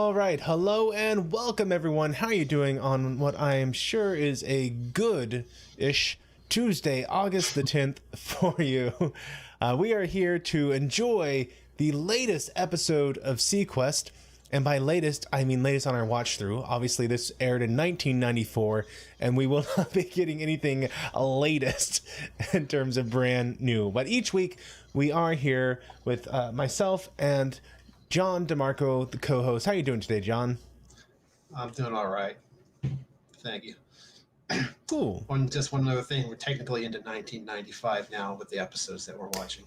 All right, hello and welcome everyone. How are you doing on what I am sure is a good-ish Tuesday, August the 10th for you? We are here to enjoy the latest episode of SeaQuest, and by latest, I mean latest on our watch through. Obviously, this aired in 1994, and we will not be getting anything latest in terms of brand new. But each week, we are here with myself and John DiMarco, the co-host. How are you doing today, John? I'm doing all right. Thank you. Cool. Just one other thing. We're technically into 1995 now with the episodes that we're watching.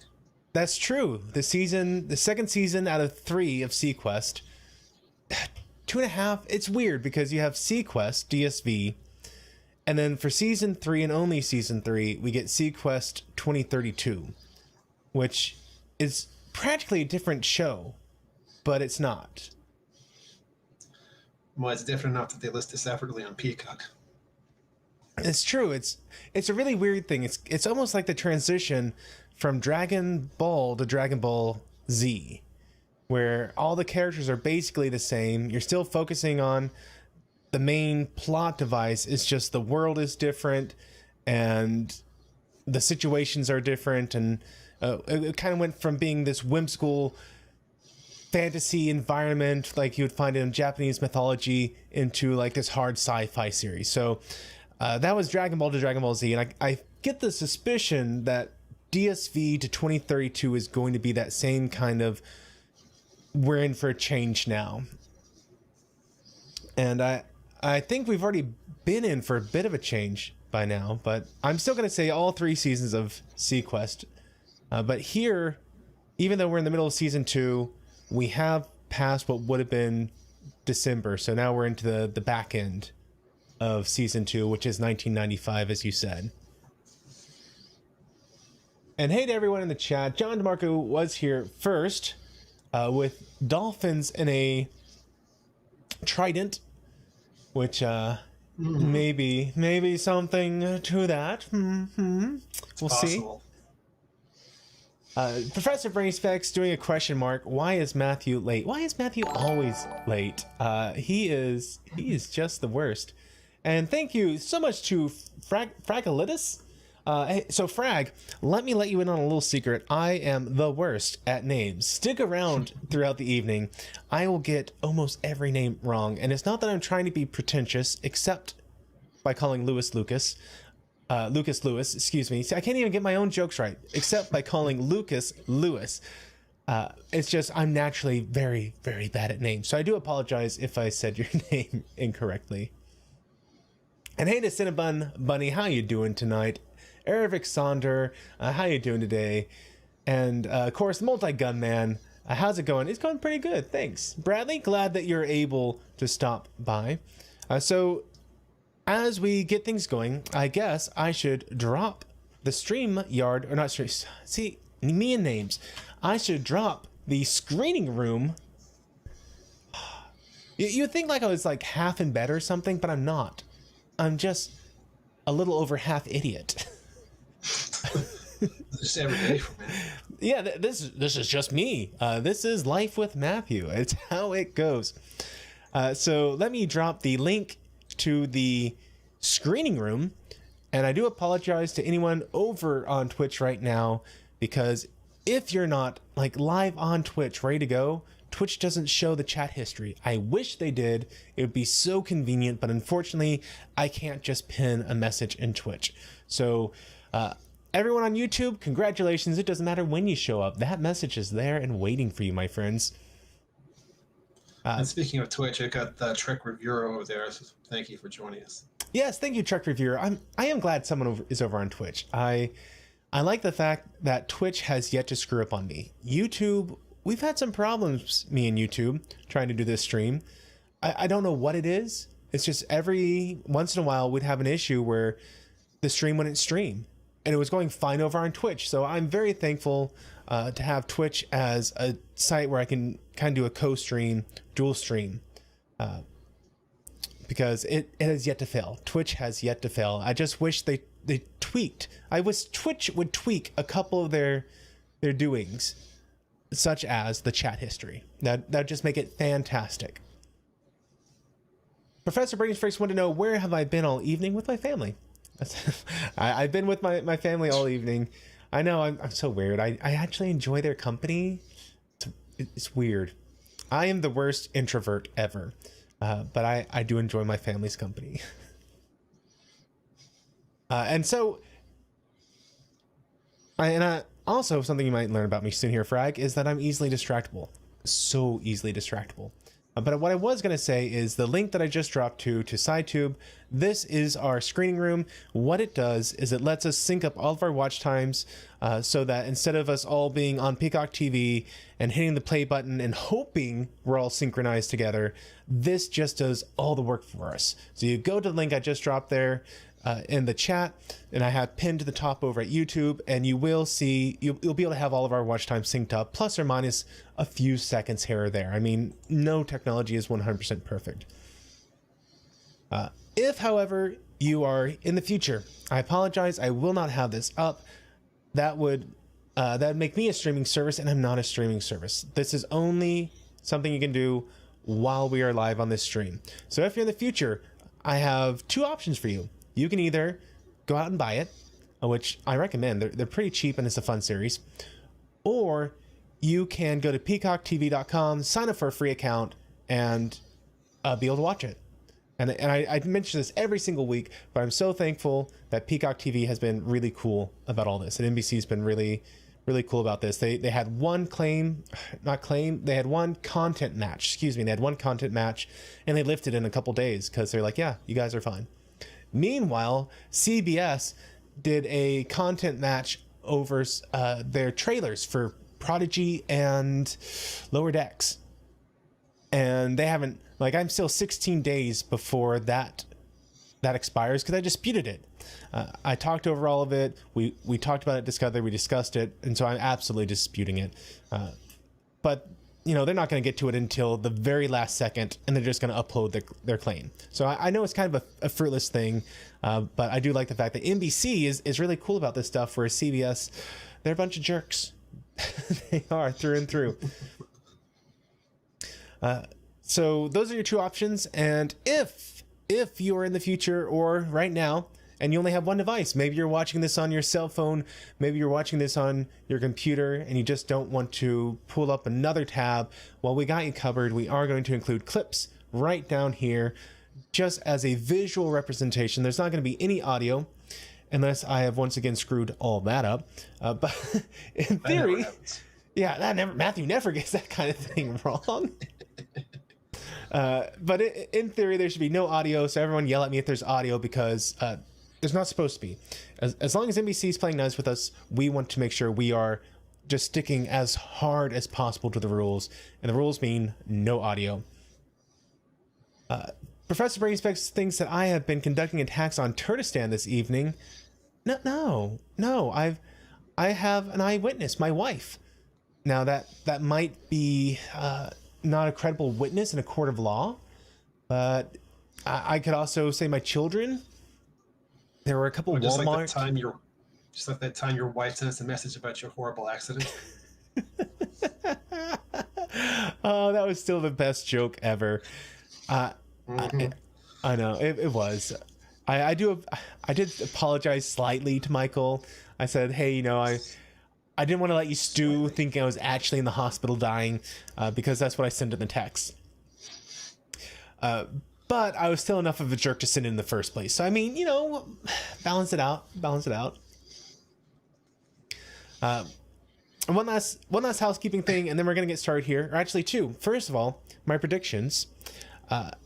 That's true. The second season out of 3 of SeaQuest. 2.5. It's weird because you have SeaQuest, DSV, and then for season 3 and only season 3, we get SeaQuest 2032, which is practically a different show. But it's not. Well, it's different enough that they list it separately on Peacock. It's true. It's a really weird thing. It's almost like the transition from Dragon Ball to Dragon Ball Z, where all the characters are basically the same. You're still focusing on the main plot device. It's just the world is different and the situations are different. And it kind of went from being this whimsical fantasy environment like you would find in Japanese mythology into like this hard sci-fi series. So that was Dragon Ball to Dragon Ball Z, and I get the suspicion that DSV to 2032 is going to be that same kind of we're in for a change now. And I think we've already been in for a bit of a change by now, but I'm still going to say all 3 seasons of SeaQuest. But here, even though we're in the middle of season 2, we have passed what would have been December, so now we're into the back end of season 2, which is 1995, as you said. And hey to everyone in the chat, John DiMarco was here first with dolphins in a trident, which maybe something to that. We'll see. Professor Brainspecs doing a question mark. Why is Matthew late? Why is Matthew always late? He is just the worst. And thank you so much to Fragalitis. So Frag, let me let you in on a little secret. I am the worst at names. Stick around throughout the evening. I will get almost every name wrong. And it's not that I'm trying to be pretentious, except by calling Lewis, excuse me. See, I can't even get my own jokes right, except by calling Lucas Lewis. It's just I'm naturally very, very bad at names. So I do apologize if I said your name incorrectly. And hey to Cinnabon Bunny, how you doing tonight? Ervik Sonder, how you doing today? And of course, Multi-Gun Man, how's it going? It's going pretty good, thanks. Bradley, glad that you're able to stop by. So as we get things going, I guess I should drop the StreamYard, or not stream. See, me and names. I should drop the screening room. You'd think like I was like half in bed or something, but I'm not. I'm just a little over half idiot. This every day for me. Yeah, this is just me. This is Life with Matthew. It's how it goes. So let me drop the link to the screening room, and I do apologize to anyone over on Twitch right now, because if you're not like live on Twitch ready to go, Twitch doesn't show the chat history. I wish they did. It would be so convenient, but unfortunately I can't just pin a message in Twitch. So everyone on YouTube, congratulations. It doesn't matter when you show up, that message is there and waiting for you, my friends. And speaking of Twitch, I got the Trek Reviewer over there, so thank you for joining us. Yes, thank you, Trek Reviewer. I am glad someone is over on Twitch. I like the fact that Twitch has yet to screw up on me. YouTube, we've had some problems, me and YouTube, trying to do this stream. I don't know what it is. It's just every once in a while we'd have an issue where the stream wouldn't stream, and it was going fine over on Twitch. So I'm very thankful to have Twitch as a site where I can kind of do a co-stream, dual stream, because it has yet to fail. Twitch has yet to fail. I just wish they tweaked. I wish Twitch would tweak a couple of their doings, such as the chat history. That'd just make it fantastic. Professor Brainsfix wanted to know, where have I been all evening? With my family. I've been with my family all evening. I know, I'm so weird. I actually enjoy their company. It's weird. I am the worst introvert ever, but I do enjoy my family's company. And so, also something you might learn about me soon here, Frag, is that I'm easily distractible. So easily distractible. But what I was going to say is the link that I just dropped to SciTube, this is our screening room. What it does is it lets us sync up all of our watch times so that instead of us all being on Peacock TV and hitting the play button and hoping we're all synchronized together, this just does all the work for us. So you go to the link I just dropped there in the chat, and I have pinned to the top over at YouTube, and you will see, you'll be able to have all of our watch time synced up, plus or minus a few seconds here or there. I mean, no technology is 100% perfect. If, however, you are in the future, I apologize, I will not have this up. That would make me a streaming service, and I'm not a streaming service. This is only something you can do while we are live on this stream. So if you're in the future, I have two options for you. You can either go out and buy it, which I recommend. They're pretty cheap and it's a fun series. Or you can go to peacocktv.com, sign up for a free account, and be able to watch it. And I mention this every single week, but I'm so thankful that Peacock TV has been really cool about all this. And NBC's been really, really cool about this. They had one they had one content match, They had one content match, and they lifted in a couple days because they're like, yeah, you guys are fine. Meanwhile, CBS did a content match over their trailers for Prodigy and Lower Decks. And they haven't, I'm still 16 days before that expires because I disputed it. I talked over all of it. We talked about it together. We discussed it. And so I'm absolutely disputing it. But they're not going to get to it until the very last second, and they're just going to upload their claim. So I know it's kind of a fruitless thing, but I do like the fact that NBC is really cool about this stuff, whereas CBS, they're a bunch of jerks. They are, through and through. So those are your two options, and if you are in the future or right now, and you only have one device, maybe you're watching this on your cell phone, maybe you're watching this on your computer, and you just don't want to pull up another tab, well, we got you covered. We are going to include clips right down here just as a visual representation. There's not going to be any audio unless I have once again screwed all that up. But in theory, Matthew never gets that kind of thing wrong. But in theory, there should be no audio, so everyone yell at me if there's audio, because there's not supposed to be. As long as NBC is playing nice with us, we want to make sure we are just sticking as hard as possible to the rules, and the rules mean no audio. Professor Brainspecs thinks that I have been conducting attacks on Turkestan this evening. No. I have an eyewitness, my wife. Now that might be not a credible witness in a court of law, but I could also say my children. There were a couple Walmart. Just like that time your wife sent us a message about your horrible accident. Oh, that was still the best joke ever. I know it was. I did apologize slightly to Michael. I said, hey, I didn't want to let you stew thinking I was actually in the hospital dying, because that's what I sent in the text. But I was still enough of a jerk to send it in the first place. So, I mean, balance it out. One last housekeeping thing, and then we're going to get started here. Or actually two. First of all, my predictions,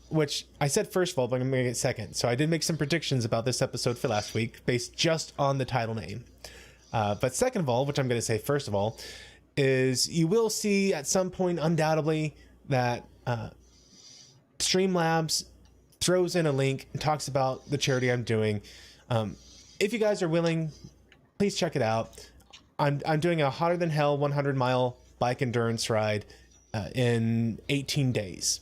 which I said first of all, but I'm going to make it second. So I did make some predictions about this episode for last week based just on the title name. But second of all, which I'm going to say first of all, is you will see at some point undoubtedly that Streamlabs throws in a link and talks about the charity I'm doing. If you guys are willing, please check it out. I'm doing a hotter than hell 100-mile bike endurance ride in 18 days.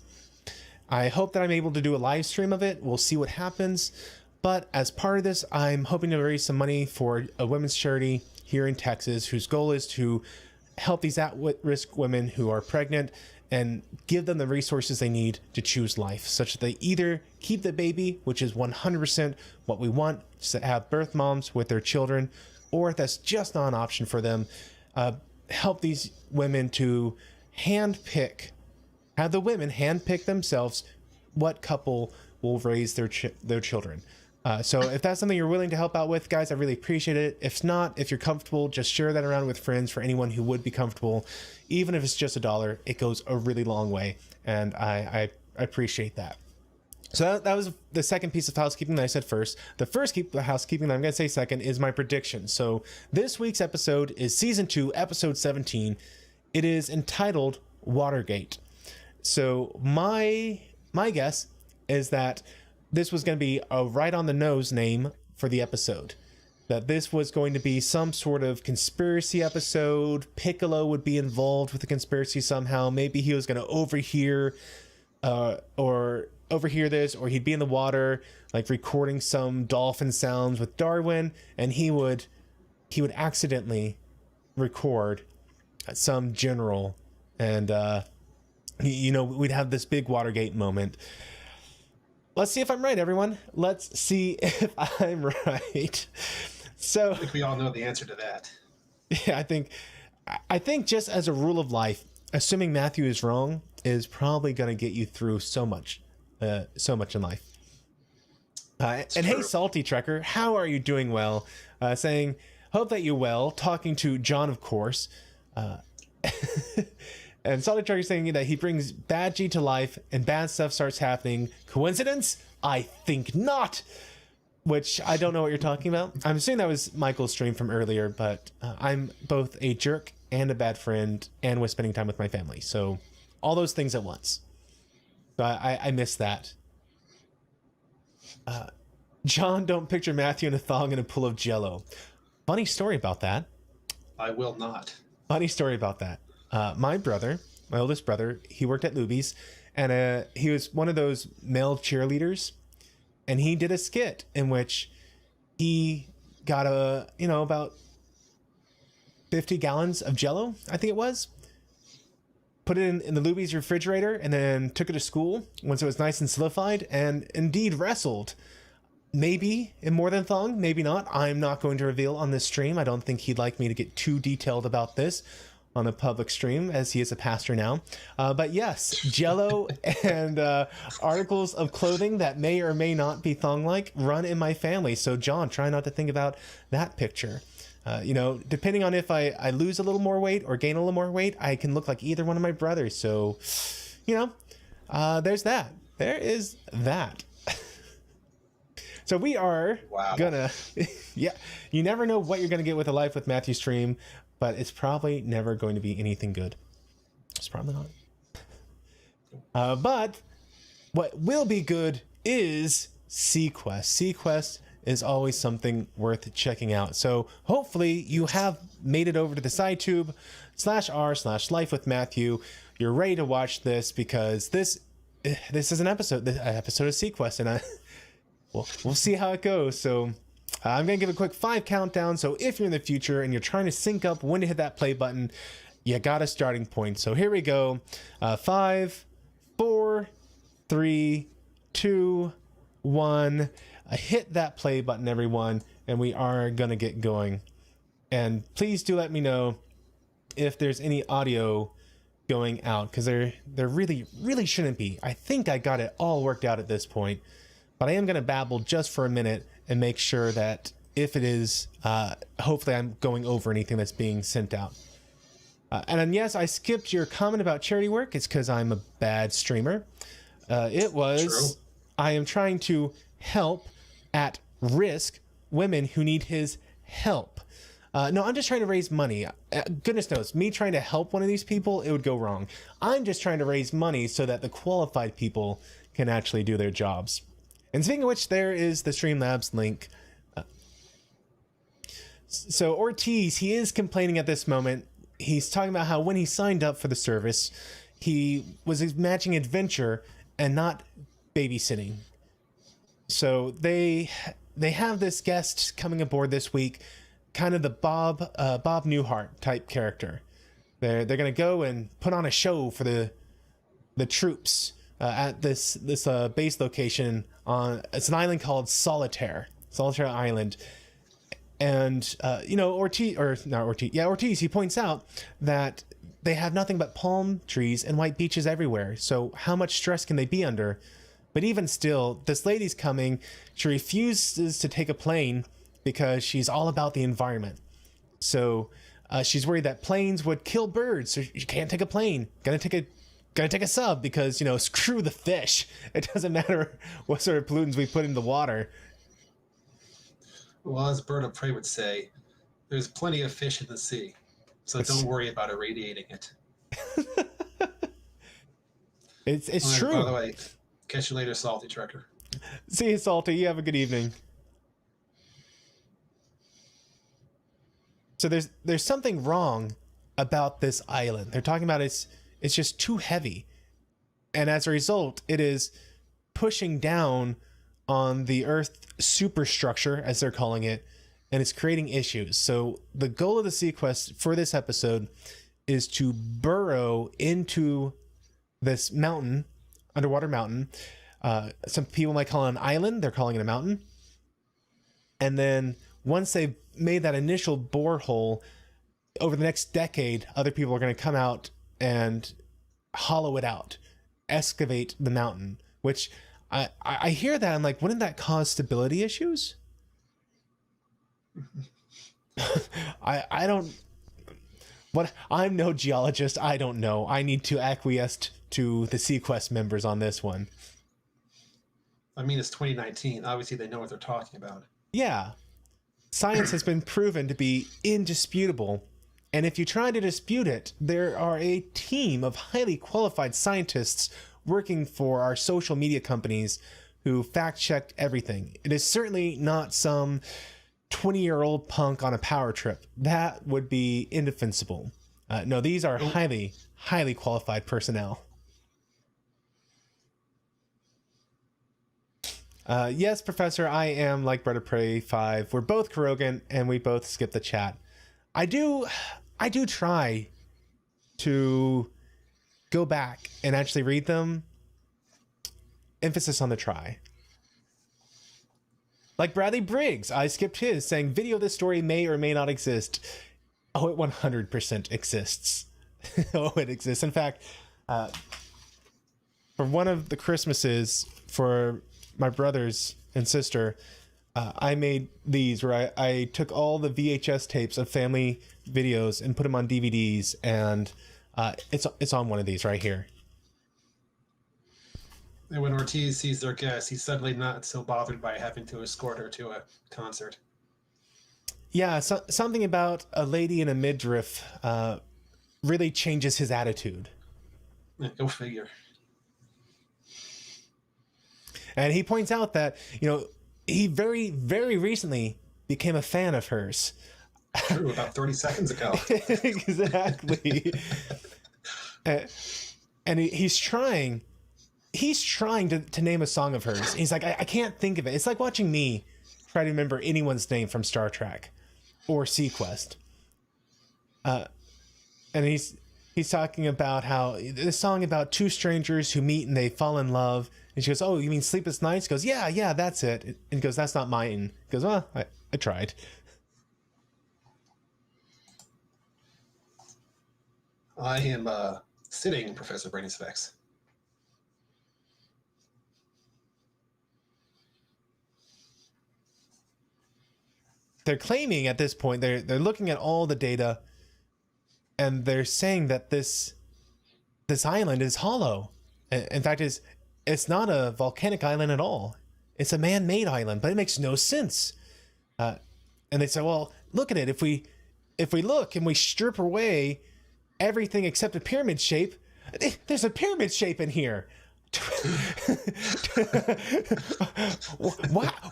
I hope that I'm able to do a live stream of it. We'll see what happens. But as part of this, I'm hoping to raise some money for a women's charity here in Texas, whose goal is to help these at-risk women who are pregnant and give them the resources they need to choose life, such that they either keep the baby, which is 100% what we want, to have birth moms with their children, or if that's just not an option for them, help these women to have the women handpick themselves what couple will raise their children. So if that's something you're willing to help out with, guys, I really appreciate it. If not, if you're comfortable, just share that around with friends for anyone who would be comfortable. Even if it's just $1, it goes a really long way. And I appreciate that. So that was the second piece of housekeeping that I said first. The first housekeeping that I'm going to say second is my prediction. So this week's episode is season 2, episode 17. It is entitled Watergate. So my guess is that this was going to be a right on the nose name for the episode. That this was going to be some sort of conspiracy episode. Piccolo would be involved with the conspiracy somehow. Maybe he was going to overhear this, or he'd be in the water, like recording some dolphin sounds with Darwin, and he would accidentally record some general, and we'd have this big Watergate moment. Let's see if I'm right, everyone. Let's see if I'm right. So I think we all know the answer to that. Yeah, I think just as a rule of life, assuming Matthew is wrong is probably going to get you through so much in life. And true. Hey, Salty Trekker, how are you doing? Well, saying, hope that you're well. Talking to John, of course. And Salty Trekker saying that he brings bad G to life and bad stuff starts happening. Coincidence? I think not. Which I don't know what you're talking about. I'm assuming that was Michael's stream from earlier, but I'm both a jerk and a bad friend and was spending time with my family. So all those things at once. So I miss that. John, don't picture Matthew in a thong and a pool of jello. Funny story about that. I will not. Funny story about that. My oldest brother, he worked at Luby's, and he was one of those male cheerleaders, and he did a skit in which he got about 50 gallons of jello, I think it was, put it in the Luby's refrigerator, and then took it to school once it was nice and solidified, and indeed wrestled. Maybe in more than thong, maybe not. I'm not going to reveal on this stream. I don't think he'd like me to get too detailed about this on a public stream, as he is a pastor now. But yes, jello and articles of clothing that may or may not be thong-like run in my family. So John, try not to think about that picture. Depending on if I lose a little more weight or gain a little more weight, I can look like either one of my brothers. So, there's that. There is that. So we are gonna, yeah, you never know what you're gonna get with a Life with Matthew stream, but it's probably never going to be anything good. It's probably not. But what will be good is SeaQuest. SeaQuest is always something worth checking out. So hopefully you have made it over to the SciTube/r/LifeWithMatthew. You're ready to watch this because this is an episode of SeaQuest, and we'll see how it goes. So I'm going to give a quick 5 countdown. So if you're in the future and you're trying to sync up when to hit that play button, you got a starting point. So here we go. 5, 4, 3, 2, 1. Hit that play button, everyone. And we are going to get going. And please do let me know if there's any audio going out, because there really, really shouldn't be. I think I got it all worked out at this point. But I am going to babble just for a minute and make sure that if it is, hopefully I'm going over anything that's being sent out. And then, yes, I skipped your comment about charity work. It's because I'm a bad streamer. It was, true. I am trying to help at risk women who need his help. No, I'm just trying to raise money. Goodness knows, me trying to help one of these people, it would go wrong. I'm just trying to raise money so that the qualified people can actually do their jobs. And speaking of which, there is the Streamlabs link. So Ortiz, he is complaining at this moment. He's talking about how when he signed up for the service, he was imagining adventure and not babysitting. So they have this guest coming aboard this week, kind of the Bob Newhart type character. They're gonna go and put on a show for the the troops at this base location on, it's an island called Solitaire Island. And Ortiz, he points out that they have nothing but palm trees and white beaches everywhere. So how much stress can they be under? But even still, this lady's coming. She refuses to take a plane because she's all about the environment. So she's worried that planes would kill birds. So you can't take a plane. Gotta take a sub because, screw the fish. It doesn't matter what sort of pollutants we put in the water. Well, as Bird of Prey would say, there's plenty of fish in the sea, so don't worry about irradiating it. It's true. By the way, catch you later, Salty Trekker. See you, Salty. You have a good evening. So there's something wrong about this island. They're talking about it's just too heavy, and as a result, it is pushing down on the Earth superstructure, as they're calling it, and it's creating issues. So the goal of the SeaQuest for this episode is to burrow into this mountain, underwater mountain. Some people might call it an island. They're calling it a mountain. And then once they've made that initial borehole, over the next decade, other people are going to come out and hollow it out, excavate the mountain, which I hear that. I'm like, wouldn't that cause stability issues? I'm no geologist. I don't know. I need to acquiesce to the SeaQuest members on this one. I mean, it's 2019. Obviously, they know what they're talking about. Yeah. Science has been proven to be indisputable. And if you try to dispute it, there are a team of highly qualified scientists working for our social media companies who fact-checked everything. It is certainly not some 20-year-old punk on a power trip. That would be indefensible. No, these are highly, highly qualified personnel. Yes, Professor, I am like Bird of Prey 5. We're both Kurogan, and we both skip the chat. I do try to go back and actually read them. Emphasis on the try. Like Bradley Briggs, I skipped his, saying video of this story may or may not exist. Oh, it 100% exists. Oh, it exists. In fact, for one of the Christmases for my brothers and sister, I made these where I took all the VHS tapes of family videos and put them on DVDs, and it's on one of these right here. And when Ortiz sees their guest, he's suddenly not so bothered by having to escort her to a concert. Yeah, something about a lady in a midriff really changes his attitude. Yeah, go figure. And he points out that, he very, very recently became a fan of hers. True, about 30 seconds ago. Exactly. And he's trying to name a song of hers. He's like, I can't think of it. It's like watching me try to remember anyone's name from Star Trek or SeaQuest. And he's talking about how this song about two strangers who meet and they fall in love. And she goes, oh, you mean Sleepless Nights? He goes, yeah, that's it. And he goes, that's not mine. He goes, well, I tried. I am sitting Professor Brainy Specs. They're claiming at this point, they're looking at all the data, and they're saying that this island is hollow. In fact, it's not a volcanic island at all. It's a man-made island, but it makes no sense. And they say, well, look at it. If we look and we strip away everything except a pyramid shape, there's a pyramid shape in here.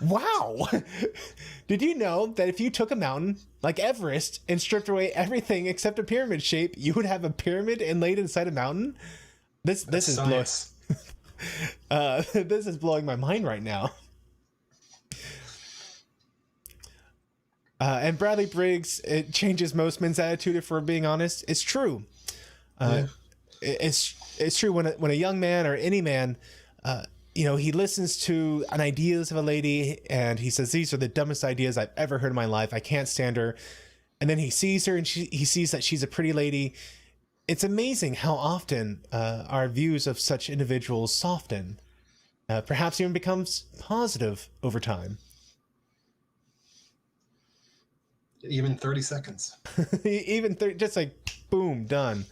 Wow. Did you know that if you took a mountain like Everest and stripped away everything except a pyramid shape, you would have a pyramid inlaid inside a mountain? This is this is blowing my mind right now. And Bradley Briggs, it changes most men's attitude, if we're being honest. It's true. Yeah. it's true when a young man or any man, he listens to an ideas of a lady and he says, these are the dumbest ideas I've ever heard in my life. I can't stand her. And then he sees her and he sees that she's a pretty lady. It's amazing how often our views of such individuals soften, perhaps even becomes positive over time. Even 30 seconds. Just like, boom, done.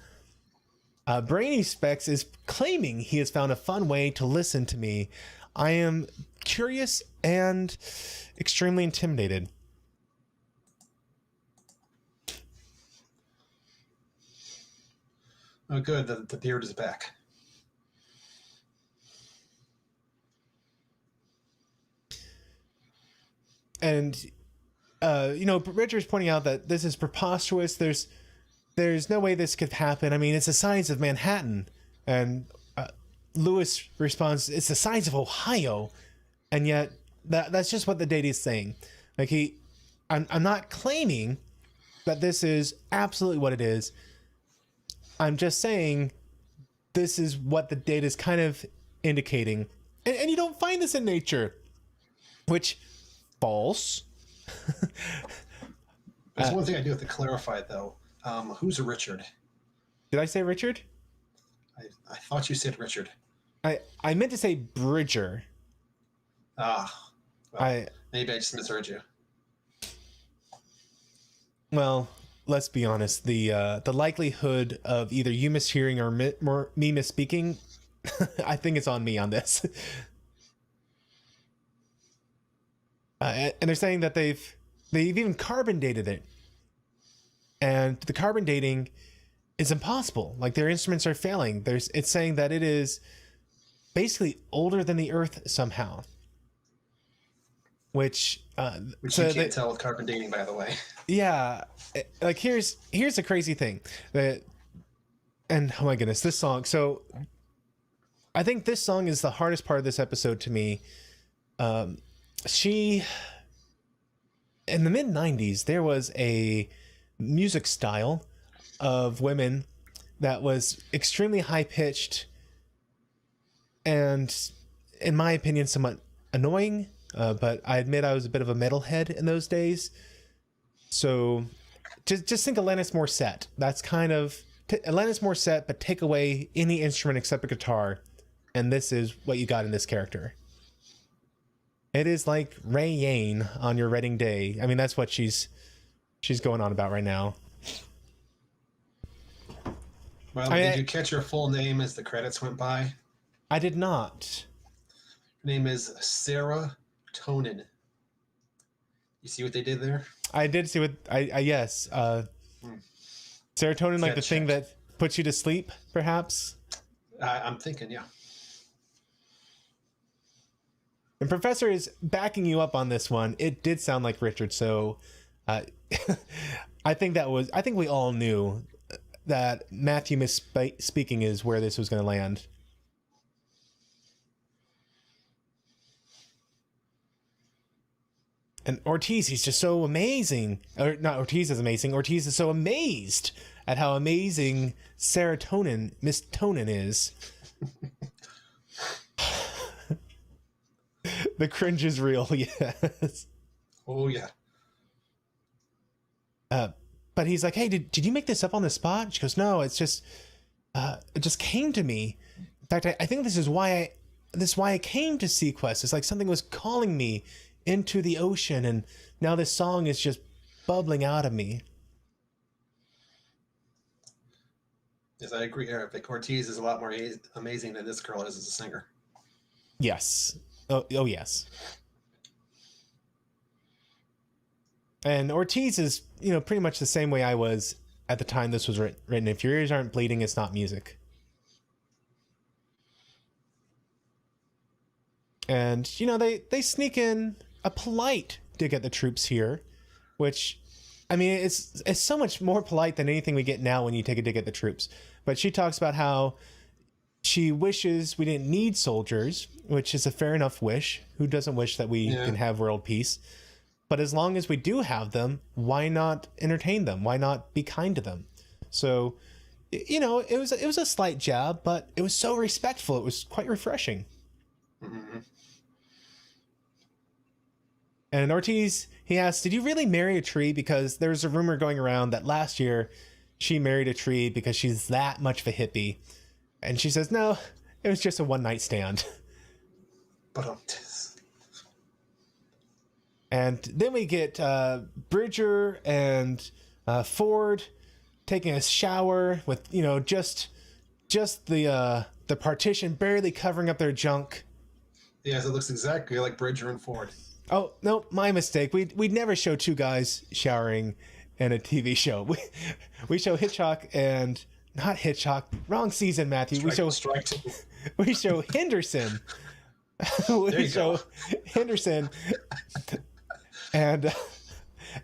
Brainy Specs is claiming he has found a fun way to listen to me. I am curious and extremely intimidated. Oh, good. The beard is back. And, Richard's pointing out that this is preposterous. There's no way this could happen. I mean, it's the size of Manhattan. And Lewis responds, it's the size of Ohio. And yet that's just what the data is saying. Like I'm not claiming that this is absolutely what it is. I'm just saying this is what the data is kind of indicating. And you don't find this in nature, which false. There's one thing I do have to clarify, though. Who's a Richard? Did I say Richard? I thought you said Richard. I meant to say Bridger. Maybe I just misheard you. Well, let's be honest. The likelihood of either you mishearing or me misspeaking, I think it's on me on this. And they're saying that they've even carbon dated it. And the carbon dating is impossible. Like their instruments are failing. It's saying that it is basically older than the Earth somehow. Which you can't tell with carbon dating, by the way. Yeah, like here's the crazy thing and oh my goodness, this song. So I think this song is the hardest part of this episode to me. She, in the mid-90s, there was a music style of women that was extremely high-pitched and, in my opinion, somewhat annoying. But I admit I was a bit of a metalhead in those days. So just think Alanis Morissette. That's kind of Alanis Morissette, but take away any instrument except a guitar. And this is what you got in this character. It is like Ray Yane on your wedding day. I mean, that's what she's going on about right now. Well, did you catch her full name as the credits went by? I did not. Her name is Sarah Tonin. You see what they did there? I did see what yes. Serotonin, like the thing that puts you to sleep, perhaps? I'm thinking, yeah. And Professor is backing you up on this one. It did sound like Richard, so I think we all knew that Matthew misspeaking is where this was going to land. And Ortiz, he's just so amazing. Or not Ortiz is amazing. Ortiz is so amazed at how amazing serotonin, Miss Tonin is. The cringe is real, yes. Oh, yeah. But he's like, hey, did you make this up on the spot? She goes, no, it's just, it just came to me. In fact, I think this is why I came to SeaQuest. It's like something was calling me into the ocean, and now this song is just bubbling out of me. Yes, I agree, Eric. Ortiz is a lot more amazing than this girl is as a singer. Yes. Oh yes. And Ortiz is, pretty much the same way I was at the time this was written. If your ears aren't bleeding, it's not music. And, they sneak in a polite dig at the troops here, which, I mean, it's so much more polite than anything we get now when you take a dig at the troops. But she talks about how she wishes we didn't need soldiers, which is a fair enough wish. Who doesn't wish that we can have world peace? But as long as we do have them, why not entertain them? Why not be kind to them? So you know, it was a slight jab, but it was so respectful. It was quite refreshing. Mm-hmm. And Ortiz, he asked, "Did you really marry a tree?" Because there's a rumor going around that last year she married a tree because she's that much of a hippie. And she says, "No, it was just a one-night stand." But And then we get Bridger and Ford taking a shower with, you know, just the partition barely covering up their junk. Yes, it looks exactly like Bridger and Ford. Oh, no, my mistake. We'd never show two guys showering in a TV show. We show Hitchcock and... Not Hitchcock. Wrong season, Matthew. Strike two. We show Henderson. We show Henderson and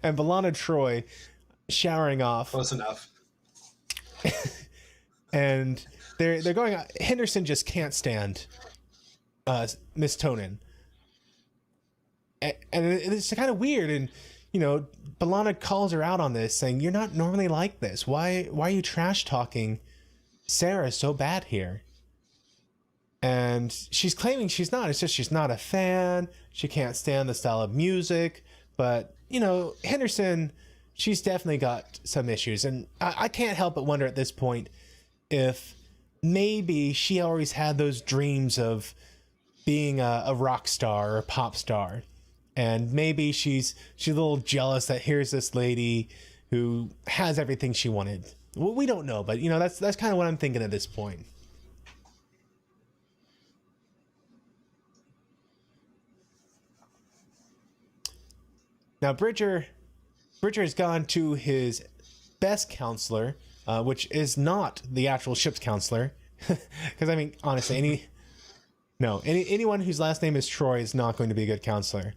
Belana Troy showering off. Close enough. And they're going... Henderson just can't stand Miss Tonin. And it's kind of weird, and you know, Belana calls her out on this, saying, "You're not normally like this. Why are you trash talking Sarah so bad here?" And she's claiming she's not. It's just she's not a fan. She can't stand the style of music. But you know, Henderson, she's definitely got some issues, and I can't help but wonder at this point if maybe she always had those dreams of being a rock star or a pop star. And maybe she's a little jealous that here's this lady who has everything she wanted. Well, we don't know, but you know, that's kind of what I'm thinking at this point. Now Bridger has gone to his best counselor, which is not the actual ship's counselor, because I mean, honestly, anyone whose last name is Troy is not going to be a good counselor.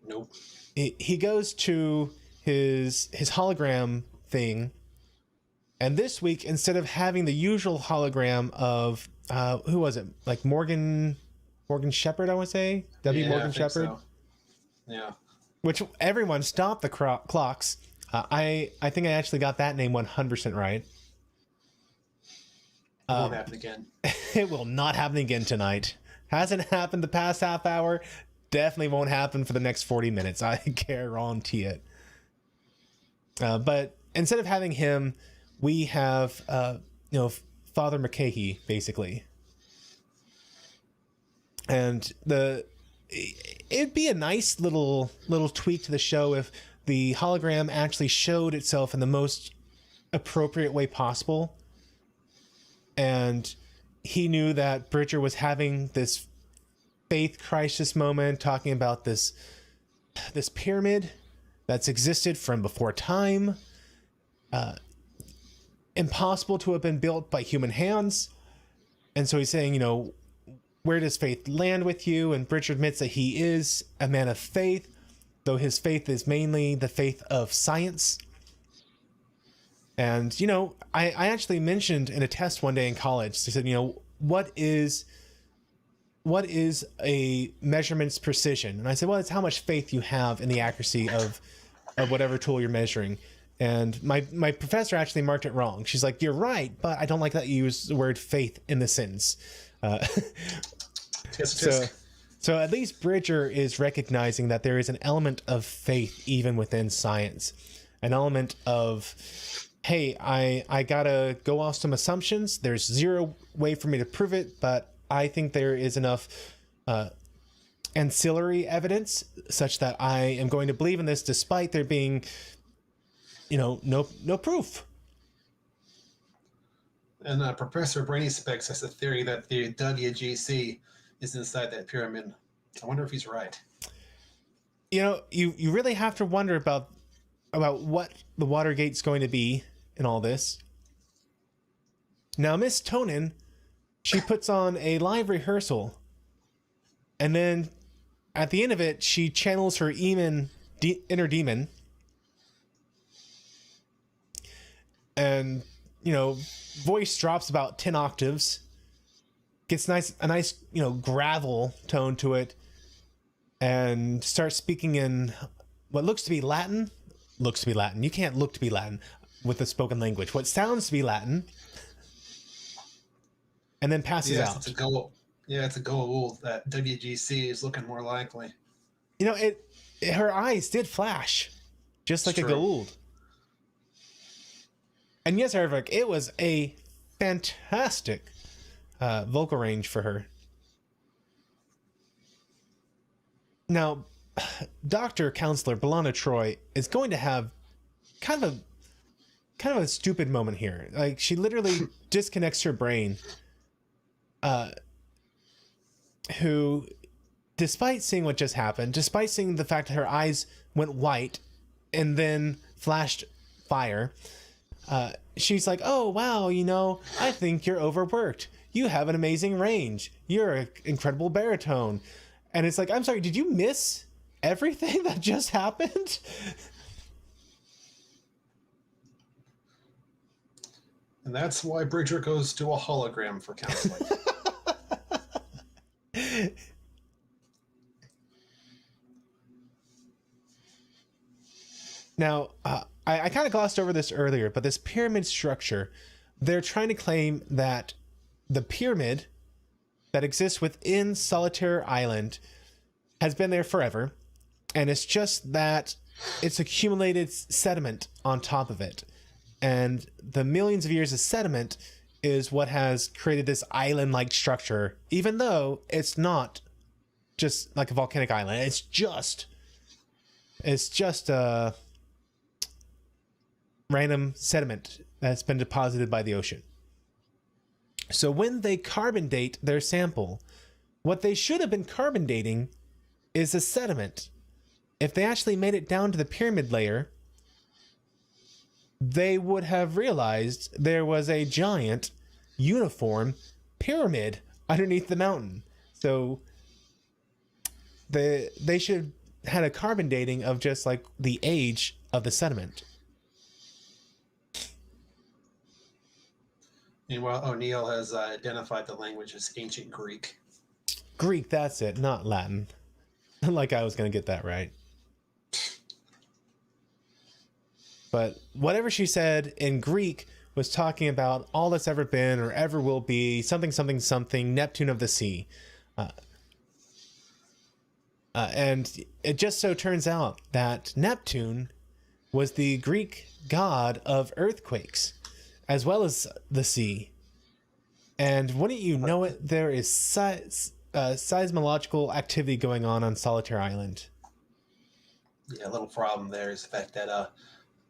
Nope. He goes to his hologram thing, and this week, instead of having the usual hologram of who was it, like Morgan Shepherd, I would say Morgan Shepherd. So. Yeah. Which everyone stopped the clocks. I think I actually got that name 100% right. It won't happen again. It will not happen again tonight. Hasn't happened the past half hour. Definitely won't happen for the next 40 minutes. I guarantee it. But instead of having him, we have, Father McCahey, basically. And it'd be a nice little tweak to the show if the hologram actually showed itself in the most appropriate way possible. And he knew that Bridger was having this faith crisis moment, talking about this pyramid that's existed from before time, impossible to have been built by human hands. And so he's saying, you know, where does faith land with you? And Bridger admits that he is a man of faith, though his faith is mainly the faith of science. And, you know, I actually mentioned in a test one day in college, they said, you know, what is a measurement's precision? And I said, well, it's how much faith you have in the accuracy of whatever tool you're measuring. And my professor actually marked it wrong. She's like, you're right, but I don't like that you use the word faith in the sentence. So at least Bridger is recognizing that there is an element of faith even within science, an element of, hey, I gotta go off some assumptions. There's zero way for me to prove it, but I think there is enough ancillary evidence such that I am going to believe in this despite there being, you know, no proof. And Professor Brainy Specs has a theory that the WGC is inside that pyramid. I wonder if he's right. You know, you really have to wonder about what the Watergate's going to be in all this. Now, Miss Tonin, she puts on a live rehearsal, and then at the end of it, she channels her inner demon, and you know, voice drops about 10 octaves, gets a nice you know gravel tone to it, and starts speaking in what looks to be Latin. You can't look to be Latin with the spoken language. What sounds to be Latin. and then passes Yes, out. it's a goal. Yeah, it's a goal that WGC is looking more likely. You know, her eyes did flash, just like a true. Goa'uld. And yes, however, it was a fantastic vocal range for her. Now, Dr. Counselor B'Elanna Troy is going to have kind of a stupid moment here. Like, she literally disconnects her brain. Who, despite seeing what just happened, despite seeing the fact that her eyes went white and then flashed fire, she's like, oh, wow, you know, I think you're overworked. You have an amazing range. You're an incredible baritone. And it's like, I'm sorry, did you miss everything that just happened? And that's why Bridger goes to a hologram for counseling. Now, I kind of glossed over this earlier, but this pyramid structure, they're trying to claim that the pyramid that exists within Solitaire Island has been there forever, and it's just that it's accumulated sediment on top of it. And the millions of years of sediment is what has created this island-like structure, even though it's not just like a volcanic island. It's just random sediment that's been deposited by the ocean. So when they carbon date their sample, what they should have been carbon dating is the sediment. If they actually made it down to the pyramid layer, they would have realized there was a giant uniform pyramid underneath the mountain. So they should have had a carbon dating of just like the age of the sediment. Meanwhile, O'Neill has identified the language as ancient Greek. Greek, that's it, not Latin. Like I was going to get that right. But whatever she said in Greek was talking about all that's ever been or ever will be, something, something, something, Neptune of the sea. And it just so turns out that Neptune was the Greek god of earthquakes, as well as the sea. And wouldn't you know it, there is seismological activity going on Solitaire Island. Yeah, a little problem there is the fact that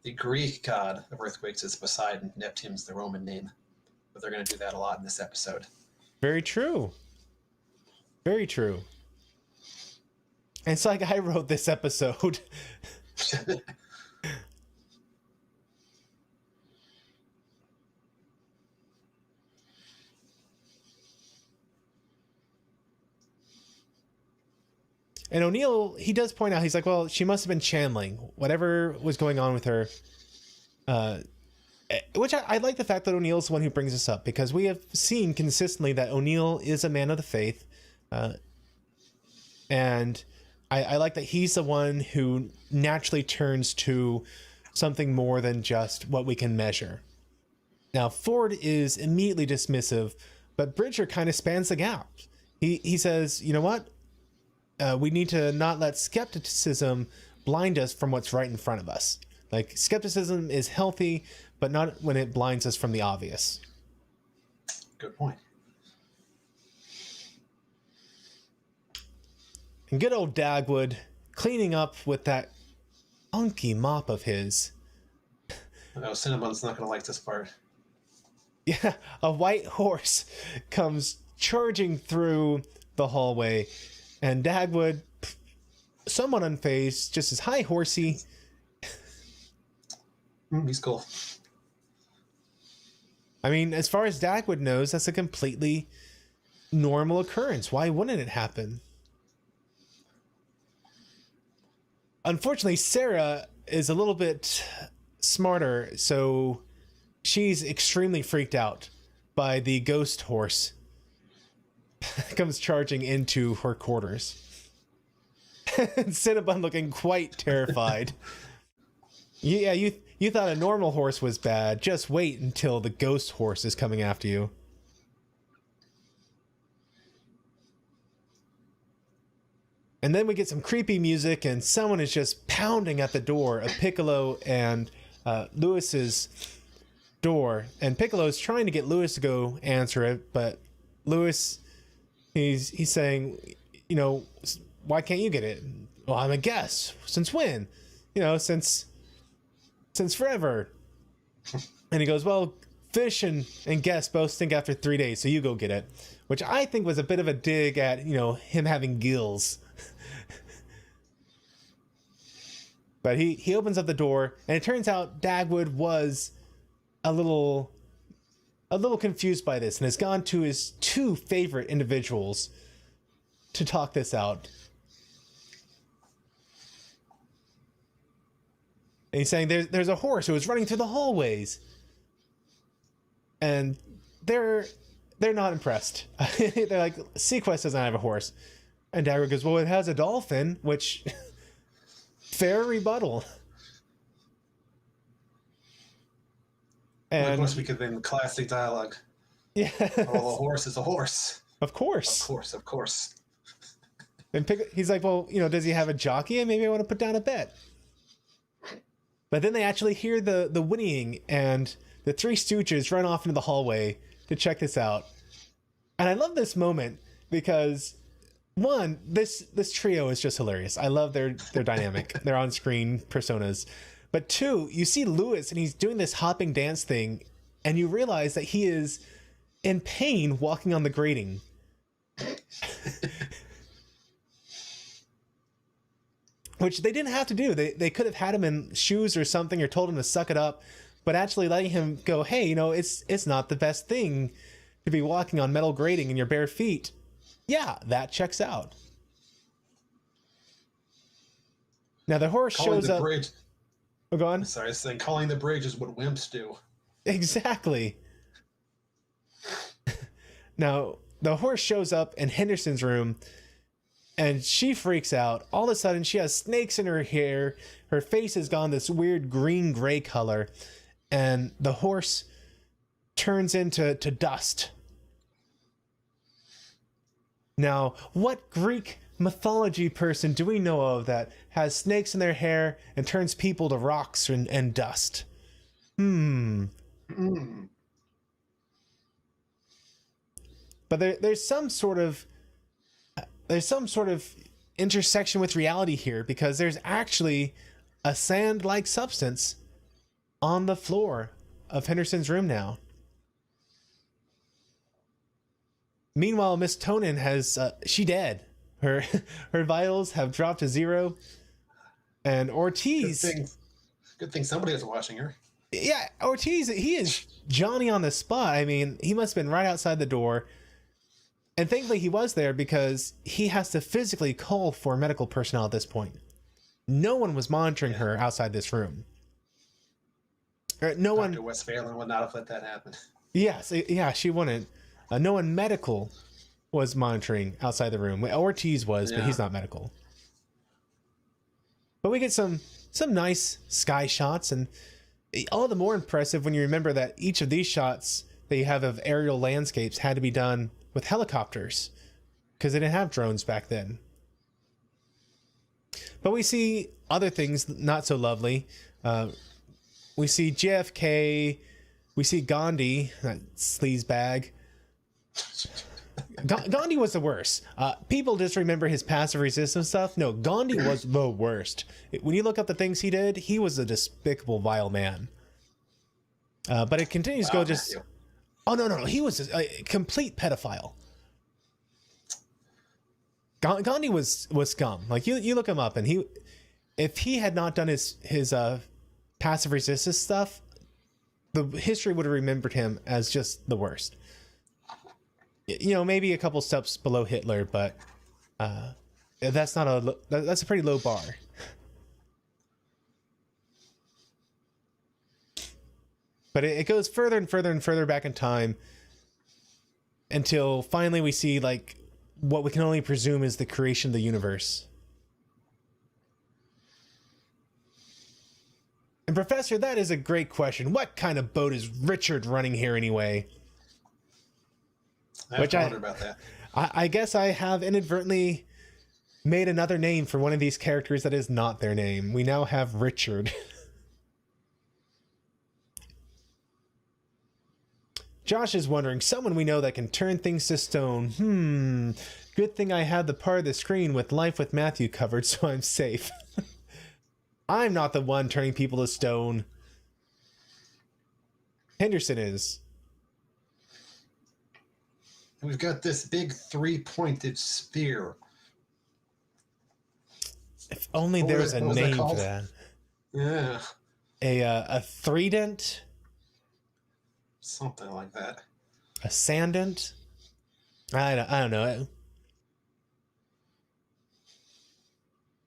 the Greek god of earthquakes is Poseidon. Neptune's the Roman name. But they're going to do that a lot in this episode. Very true. Very true. And it's like I wrote this episode. And O'Neill, he does point out, he's like, well, she must have been channeling whatever was going on with her. Which I like the fact that O'Neill's the one who brings this up, because we have seen consistently that O'Neill is a man of the faith. And I like that he's the one who naturally turns to something more than just what we can measure. Now, Ford is immediately dismissive, but Bridger kind of spans the gap. He says, you know what? We need to not let skepticism blind us from what's right in front of us. Like, skepticism is healthy, but not when it blinds us from the obvious. Good point. And good old Dagwood cleaning up with that funky mop of his. Oh, Cinnabon's not going to like this part. Yeah, a white horse comes charging through the hallway, and Dagwood, somewhat unfazed, just says, "Hi, horsey." He's cool. I mean, as far as Dagwood knows, that's a completely normal occurrence. Why wouldn't it happen? Unfortunately, Sarah is a little bit smarter, so she's extremely freaked out by the ghost horse that comes charging into her quarters. And Cinnabon looking quite terrified. Yeah, you thought a normal horse was bad. Just wait until the ghost horse is coming after you. And then we get some creepy music, and someone is just pounding at the door of Piccolo and Lewis's door. And Piccolo's trying to get Lewis to go answer it, but Lewis, he's saying, you know, why can't you get it? Well, I'm a guest. Since when? You know, since forever. And he goes, well, fish and guests both stink after 3 days, so you go get it. Which I think was a bit of a dig at, you know, him having gills. But he opens up the door, and it turns out Dagwood was a little confused by this, and has gone to his two favorite individuals to talk this out. And he's saying there's a horse who was running through the hallways, and they're not impressed. They're like, SeaQuest doesn't have a horse, and Dagwood goes, well, it has a dolphin, which fair rebuttal. And of course, we could then classic dialogue. Yeah. Well, a horse is a horse. Of course. Of course. And he's like, well, you know, does he have a jockey? And maybe I want to put down a bet. But then they actually hear the whinnying, and the Three Stooges run off into the hallway to check this out. And I love this moment because, one, this trio is just hilarious. I love their dynamic, their on-screen personas. But two, you see Lewis, and he's doing this hopping dance thing, and you realize that he is in pain walking on the grating. Which they didn't have to do. They could have had him in shoes or something, or told him to suck it up, but actually letting him go, hey, you know, it's not the best thing to be walking on metal grating in your bare feet. Yeah, that checks out. Now the horse shows up. Bridge. Oh, go on. Sorry, I was saying calling the bridge is what wimps do. Exactly. Now the horse shows up in Henderson's room, and she freaks out. All of a sudden, she has snakes in her hair. Her face has gone this weird green-gray color, and the horse turns into dust. Now, what Greek mythology person do we know of that has snakes in their hair and turns people to rocks and dust? But there's some sort of intersection with reality here, because there's actually a sand-like substance on the floor of Henderson's room now. Meanwhile, Miss Tonin has she dead. Her vitals have dropped to 0, and Ortiz. Good thing somebody was watching her. Yeah, Ortiz, he is Johnny on the spot. I mean, he must have been right outside the door. And thankfully he was there, because he has to physically call for medical personnel at this point. No one was monitoring her outside this room. No one. Dr. Westphalen would not have let that happen. Yes, yeah, she wouldn't. No one medical was monitoring outside the room. Ortiz was, but he's not medical. But we get some nice sky shots, and all the more impressive when you remember that each of these shots that you have of aerial landscapes had to be done with helicopters, because they didn't have drones back then. But we see other things not so lovely. We see JFK. We see Gandhi, that sleazebag. Gandhi was the worst. People just remember his passive resistance stuff. No, Gandhi was the worst. When you look up the things he did, he was a despicable, vile man. But it continues to go just... Matthew. Oh, no. He was a complete pedophile. Gandhi was scum. Like, you look him up, and if he had not done his passive resistance stuff, the history would have remembered him as just the worst. You know, maybe a couple steps below Hitler, but that's a pretty low bar. But it goes further and further and further back in time, until finally we see, like, what we can only presume is the creation of the universe. And Professor, that is a great question. What kind of boat is Richard running here anyway? I wondered about that. I guess I have inadvertently made another name for one of these characters that is not their name. We now have Richard. Josh is wondering, someone we know that can turn things to stone. Good thing I have the part of the screen with Life with Matthew covered, so I'm safe. I'm not the one turning people to stone. Henderson is. We've got this big 3-pointed spear. If only there was a name for that. Yeah. A trident? Something like that. A sandent? I don't know.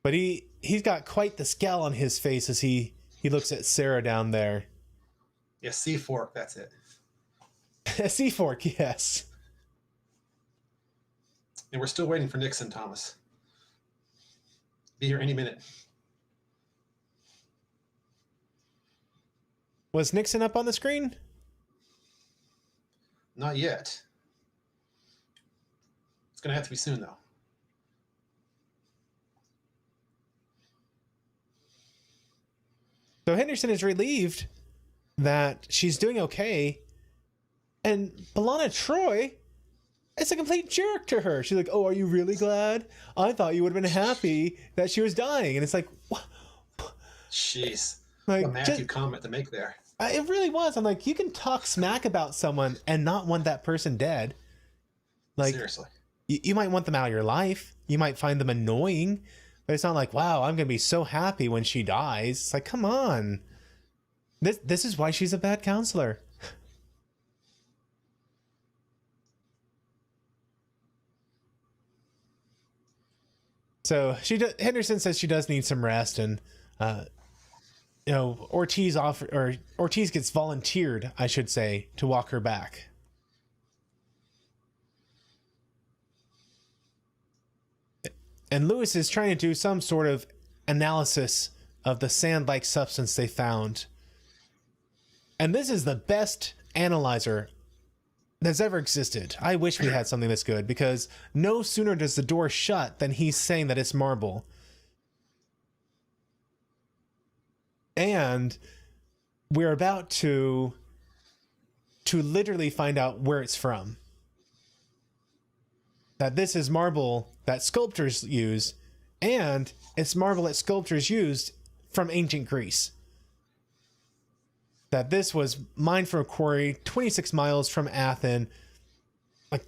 But he's got quite the scowl on his face as he looks at Sarah down there. Yeah, sea fork, that's it. A sea fork, yes. And we're still waiting for Nixon, Thomas. Be here any minute. Was Nixon up on the screen? Not yet. It's going to have to be soon, though. So Henderson is relieved that she's doing okay. And B'Elanna Troy is a complete jerk to her. She's like, oh, are you really glad? I thought you would have been happy that she was dying. And it's like, what? Jeez. Like, what a Matthew comment to make there. It really was. I'm like, you can talk smack about someone and not want that person dead. Like, seriously. You might want them out of your life. You might find them annoying. But it's not like, wow, I'm going to be so happy when she dies. It's like, come on. This is why she's a bad counselor. So Henderson says she does need some rest, and Ortiz gets volunteered, I should say, to walk her back. And Lewis is trying to do some sort of analysis of the sand-like substance they found. And this is the best analyzer that's ever existed. I wish we had something this good, because no sooner does the door shut than he's saying that it's marble. And we're about to literally find out where it's from. That this is marble that sculptors use, and it's marble that sculptors used from ancient Greece. That this was mined from a quarry 26 miles from Athens, like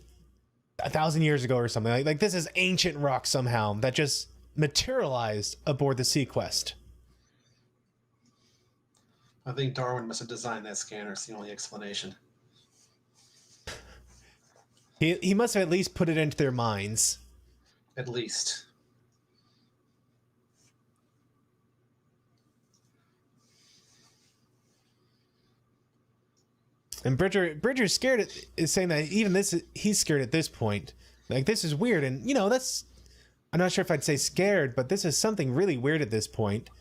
1,000 years ago or something. Like this is ancient rock somehow that just materialized aboard the SeaQuest. I think Darwin must have designed that scanner. It's the only explanation. He must have at least put it into their minds. At least. And Bridger's scared is saying that even he's scared at this point. Like, this is weird. And, I'm not sure if I'd say scared, but this is something really weird at this point.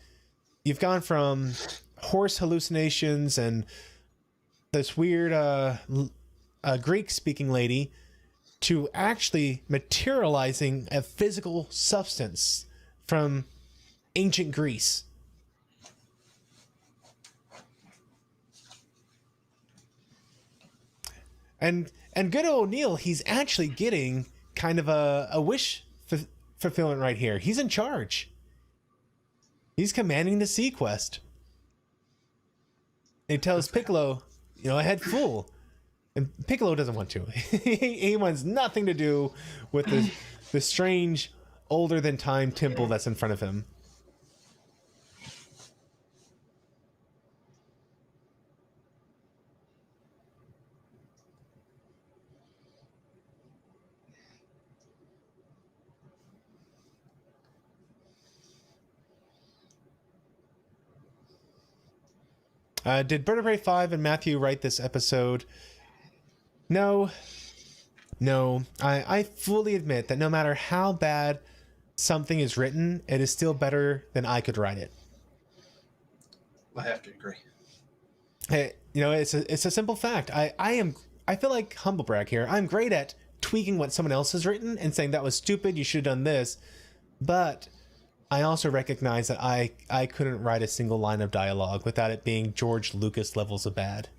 You've gone from horse hallucinations and this weird Greek-speaking lady to actually materializing a physical substance from ancient Greece. And good old Neil, he's actually getting kind of a wish fulfillment right here. He's in charge. He's commanding the SeaQuest. He tells Piccolo, a head full. And Piccolo doesn't want to. He wants nothing to do with the strange, older than time temple that's in front of him. Did Vertebrae 5 and Matthew write this episode? No. I fully admit that no matter how bad something is written, it is still better than I could write it. I have to agree. Hey, it's a simple fact. I feel like humble brag here. I'm great at tweaking what someone else has written and saying that was stupid, you should have done this. But I also recognize that I couldn't write a single line of dialogue without it being George Lucas levels of bad.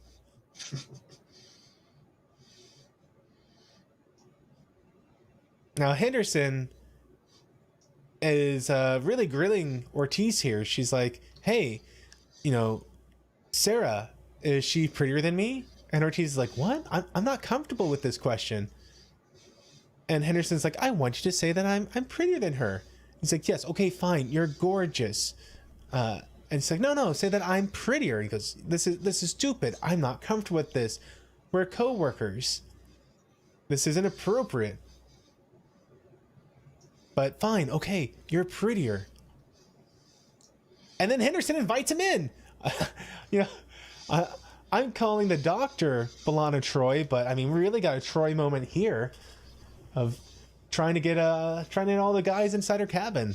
Now, Henderson is really grilling Ortiz here. She's like, hey, Sarah, is she prettier than me? And Ortiz is like, what? I'm not comfortable with this question. And Henderson's like, I want you to say that I'm prettier than her. He's like, yes, okay, fine, you're gorgeous. And he's like, no, say that I'm prettier. He goes, this is stupid. I'm not comfortable with this. We're co-workers. This isn't appropriate. But fine, okay, you're prettier. And then Henderson invites him in. I'm calling the doctor B'Elanna Troy, but I mean, we really got a Troy moment here of trying to get all the guys inside her cabin.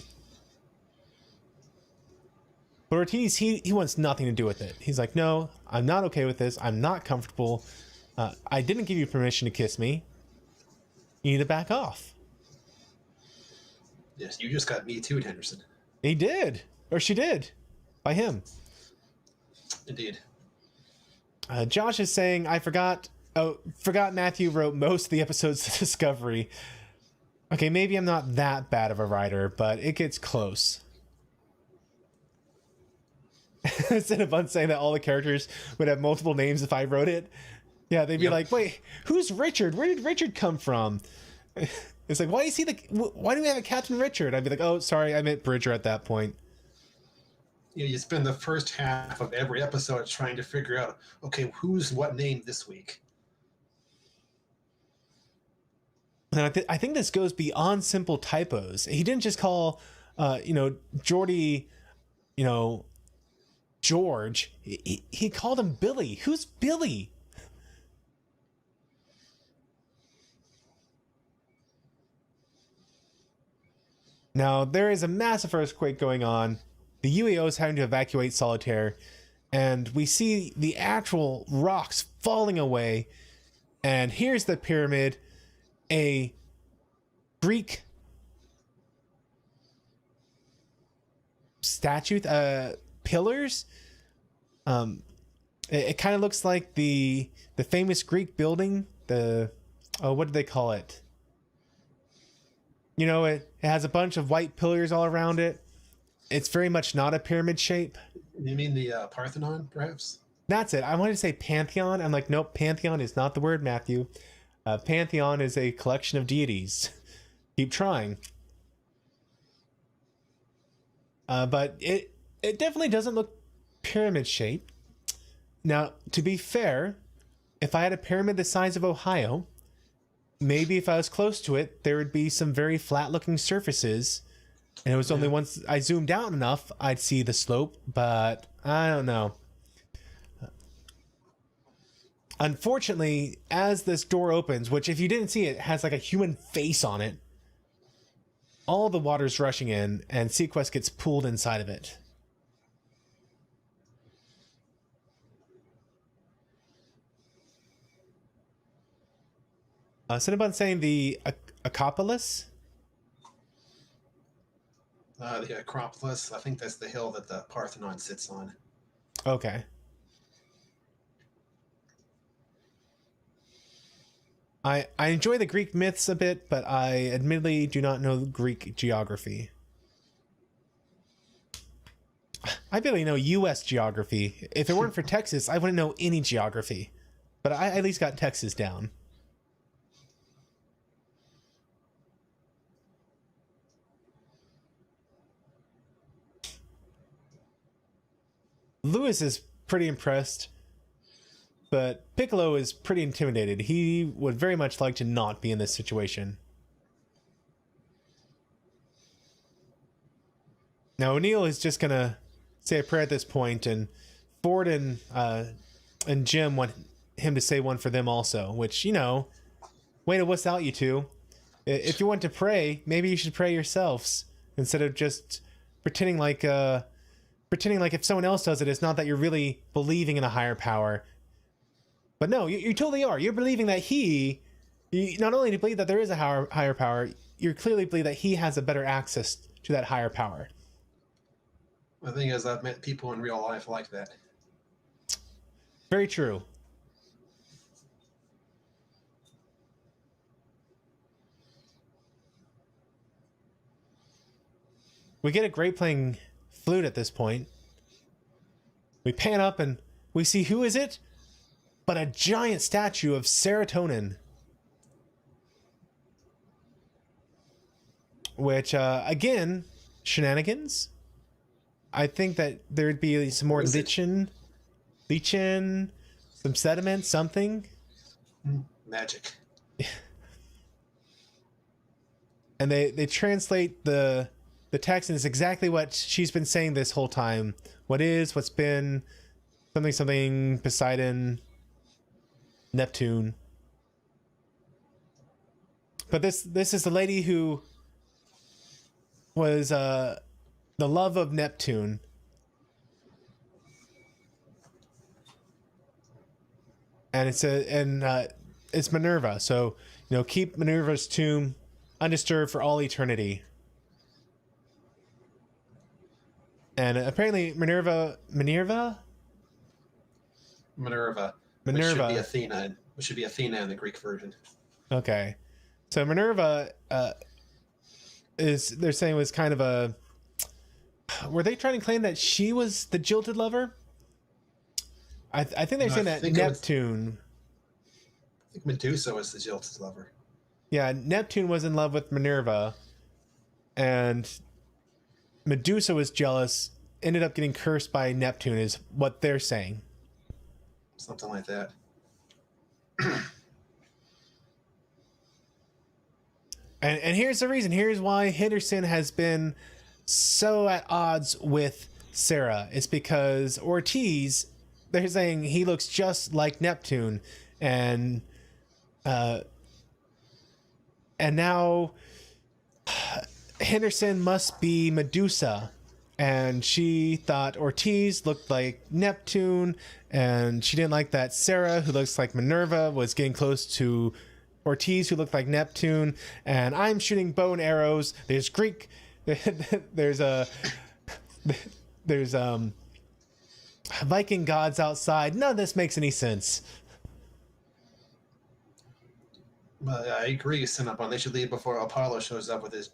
But Ortiz, he wants nothing to do with it. He's like, no, I'm not okay with this. I'm not comfortable. I didn't give you permission to kiss me. You need to back off. Yes, you just got me too, Henderson. He did. Or she did. By him. Indeed. Josh is saying, I forgot Matthew wrote most of the episodes of Discovery. Okay, maybe I'm not that bad of a writer, but it gets close. Instead of us saying that all the characters would have multiple names if I wrote it. Yeah, they'd be like, wait, who's Richard? Where did Richard come from? It's like, why do we have a Captain Richard? I'd be like, oh, sorry, I meant Bridger at that point. You spend the first half of every episode trying to figure out, okay, who's what name this week? And I think this goes beyond simple typos. He didn't just call, Geordi, George. He called him Billy. Who's Billy? Now, there is a massive earthquake going on. The UAO is having to evacuate Solitaire. And we see the actual rocks falling away. And here's the pyramid. A Greek statue, pillars. It kind of looks like the famous Greek building. What do they call it? It has a bunch of white pillars all around it. It's very much not a pyramid shape. You mean the Parthenon, perhaps? That's it. I wanted to say Pantheon. I'm like, nope, Pantheon is not the word, Matthew. Pantheon is a collection of deities. Keep trying. But it definitely doesn't look pyramid shaped. Now, to be fair, if I had a pyramid the size of Ohio, maybe if I was close to it, there would be some very flat looking surfaces. And it was only once I zoomed out enough, I'd see the slope, but I don't know. Unfortunately, as this door opens, which if you didn't see it, has like a human face on it, all the water's rushing in and SeaQuest gets pulled inside of it. Cinnabon saying the Acropolis? The Acropolis, I think that's the hill that the Parthenon sits on. Okay. I enjoy the Greek myths a bit, but I admittedly do not know Greek geography. I barely know U.S. geography. If it weren't for Texas, I wouldn't know any geography. But I at least got Texas down. Lewis is pretty impressed, but Piccolo is pretty intimidated. He would very much like to not be in this situation. Now O'Neill is just gonna say a prayer at this point, and Ford and Jim want him to say one for them also, which, way to wuss out, you two. If you want to pray, maybe you should pray yourselves instead of just pretending like if someone else does it, it's not that you're really believing in a higher power. But no, you totally are. You're believing that you not only believe that there is a higher power, you clearly believe that he has a better access to that higher power. The thing is, I've met people in real life like that. Very true. We get a great playing flute at this point. We pan up and we see, who is it but a giant statue of serotonin. Which, again, shenanigans. I think that there'd be some more lichen, some sediment, something. Magic. And they translate the text, and it's exactly what she's been saying this whole time. What's been, something, Poseidon, Neptune. But this is the lady who was the love of Neptune. And it's Minerva. So, keep Minerva's tomb undisturbed for all eternity. And apparently Minerva. Which should be Athena. Which should be Athena in the Greek version. Okay. So Minerva they're saying was kind of a... Were they trying to claim that she was the jilted lover? I think they're saying that Neptune... I think Medusa was the jilted lover. Yeah, Neptune was in love with Minerva, and Medusa was jealous, ended up getting cursed by Neptune, is what they're saying. Something like that. And here's the reason. Here's why Henderson has been so at odds with Sarah. It's because Ortiz, they're saying he looks just like Neptune, and now Henderson must be Medusa, and she thought Ortiz looked like Neptune, and she didn't like that Sarah, who looks like Minerva, was getting close to Ortiz, who looked like Neptune. And I'm shooting bow and arrows. There's Greek. There's Viking gods outside. None of this makes any sense. Well, I agree, Cinnabon. They should leave before Apollo shows up with his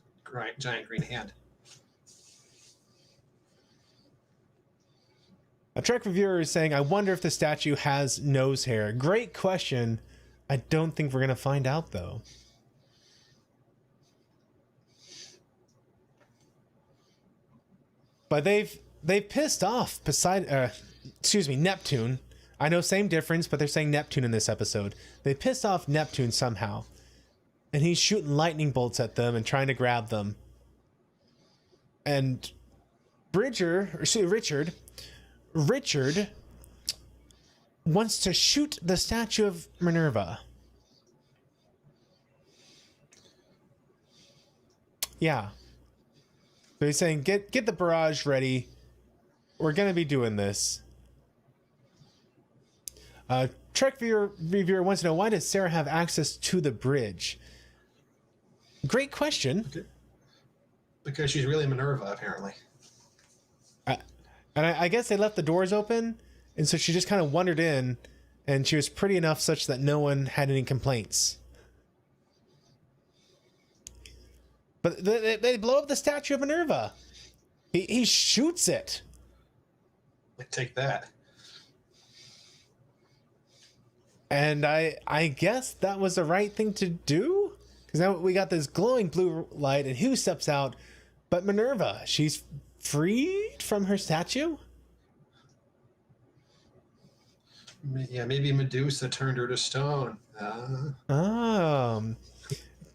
giant green hand. A Trek reviewer is saying, I wonder if the statue has nose hair. Great question. I don't think we're going to find out, though. But they've pissed off Neptune. I know, same difference, but they're saying Neptune in this episode. They pissed off Neptune somehow. And he's shooting lightning bolts at them and trying to grab them. And Richard wants to shoot the statue of Minerva. Yeah. So he's saying, get the barrage ready. We're going to be doing this. Trek reviewer wants to know, why does Sarah have access to the bridge? Great question. Okay. Because she's really Minerva, apparently. And I guess they left the doors open, and so she just kind of wandered in, and she was pretty enough such that no one had any complaints. But they blow up the statue of Minerva. He shoots it. Like, take that. And I guess that was the right thing to do? Because now we got this glowing blue light, and who steps out but Minerva? She's freed from her statue? Yeah, maybe Medusa turned her to stone. Kind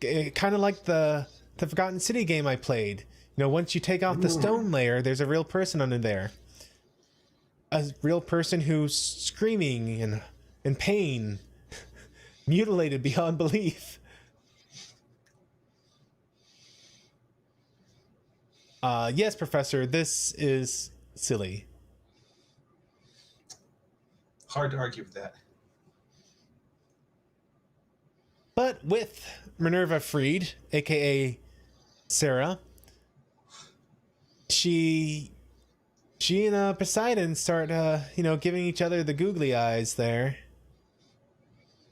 of like the Forgotten City game I played. Once you take off the stone layer, there's a real person under there. A real person who's screaming and in pain, mutilated beyond belief. Yes, Professor, this is silly. Hard to argue with that. But with Minerva freed, aka Sarah, she and Poseidon start giving each other the googly eyes there.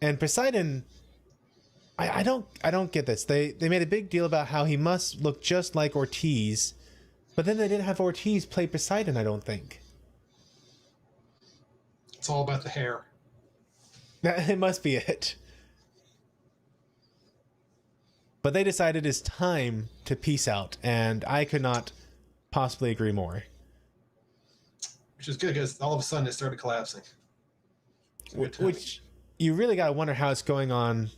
And Poseidon, I don't get this. They made a big deal about how he must look just like Ortiz, but then they didn't have Ortiz play Poseidon, I don't think. It's all about the hair. It must be it. But they decided it's time to peace out, and I could not possibly agree more. Which is good, because all of a sudden it started collapsing. Which you really got to wonder how it's going on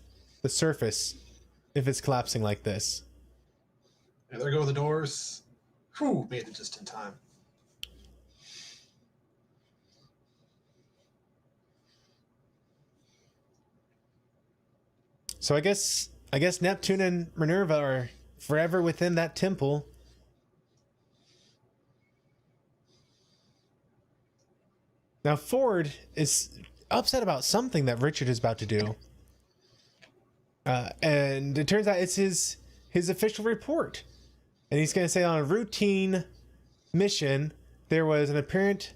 the surface if it's collapsing like this. And there go the doors. Whew, made it just in time. So I guess Neptune and Minerva are forever within that temple. Now Ford is upset about something that Richard is about to do. And it turns out it's his official report. And he's going to say on a routine mission, there was an apparent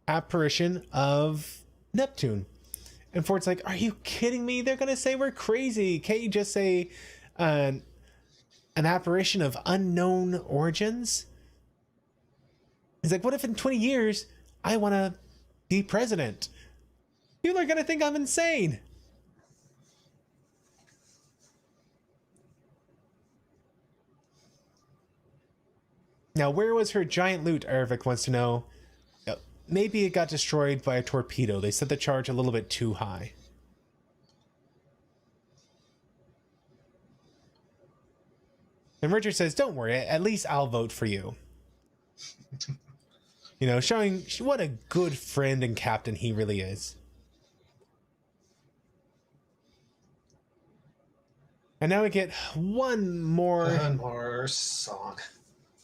apparition of Neptune. And Ford's like, are you kidding me? They're going to say we're crazy. Can't you just say an apparition of unknown origins? He's like, what if in 20 years I want to be president? People are going to think I'm insane. Now, where was her giant loot, Ervik wants to know. Maybe it got destroyed by a torpedo. They set the charge a little bit too high. And Richard says, don't worry, at least I'll vote for you. Showing what a good friend and captain he really is. And now we get one more song.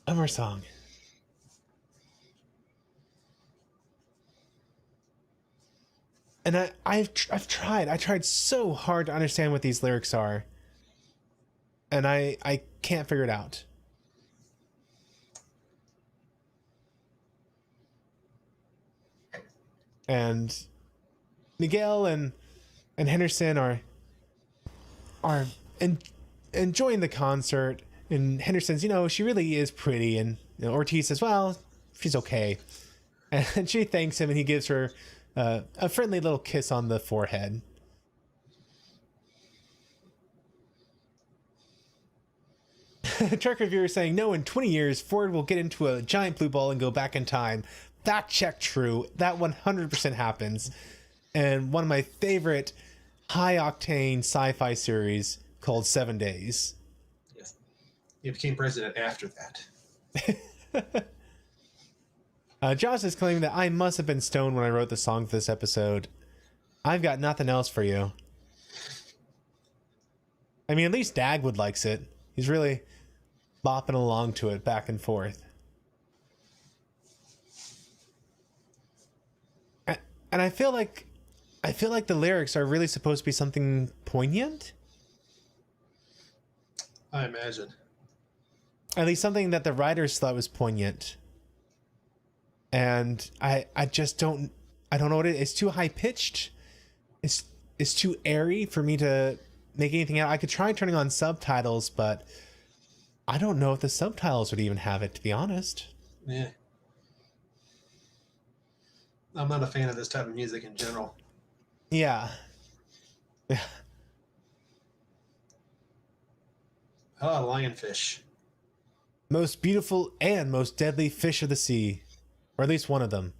One more song. And I've tried so hard to understand what these lyrics are. And I can't figure it out. And Miguel and Henderson are enjoying the concert. And Henderson's, she really is pretty. And Ortiz says, well, she's okay. And she thanks him, and he gives her a friendly little kiss on the forehead. Truck reviewer saying, no, in 20 years, Ford will get into a giant blue ball and go back in time. Fact check true. That 100% happens. And one of my favorite high-octane sci-fi series called 7 Days. Yes. He became president after that. Josh is claiming that I must have been stoned when I wrote the song for this episode. I've got nothing else for you. I mean, at least Dagwood likes it. He's really bopping along to it back and forth. And I feel like the lyrics are really supposed to be something poignant. I imagine. At least something that the writers thought was poignant. And I don't know what it is. It's too high pitched. It's too airy for me to make anything out. I could try turning on subtitles, but I don't know if the subtitles would even have it, to be honest. Yeah. I'm not a fan of this type of music in general. Yeah. Lionfish. Most beautiful and most deadly fish of the sea. Or at least one of them.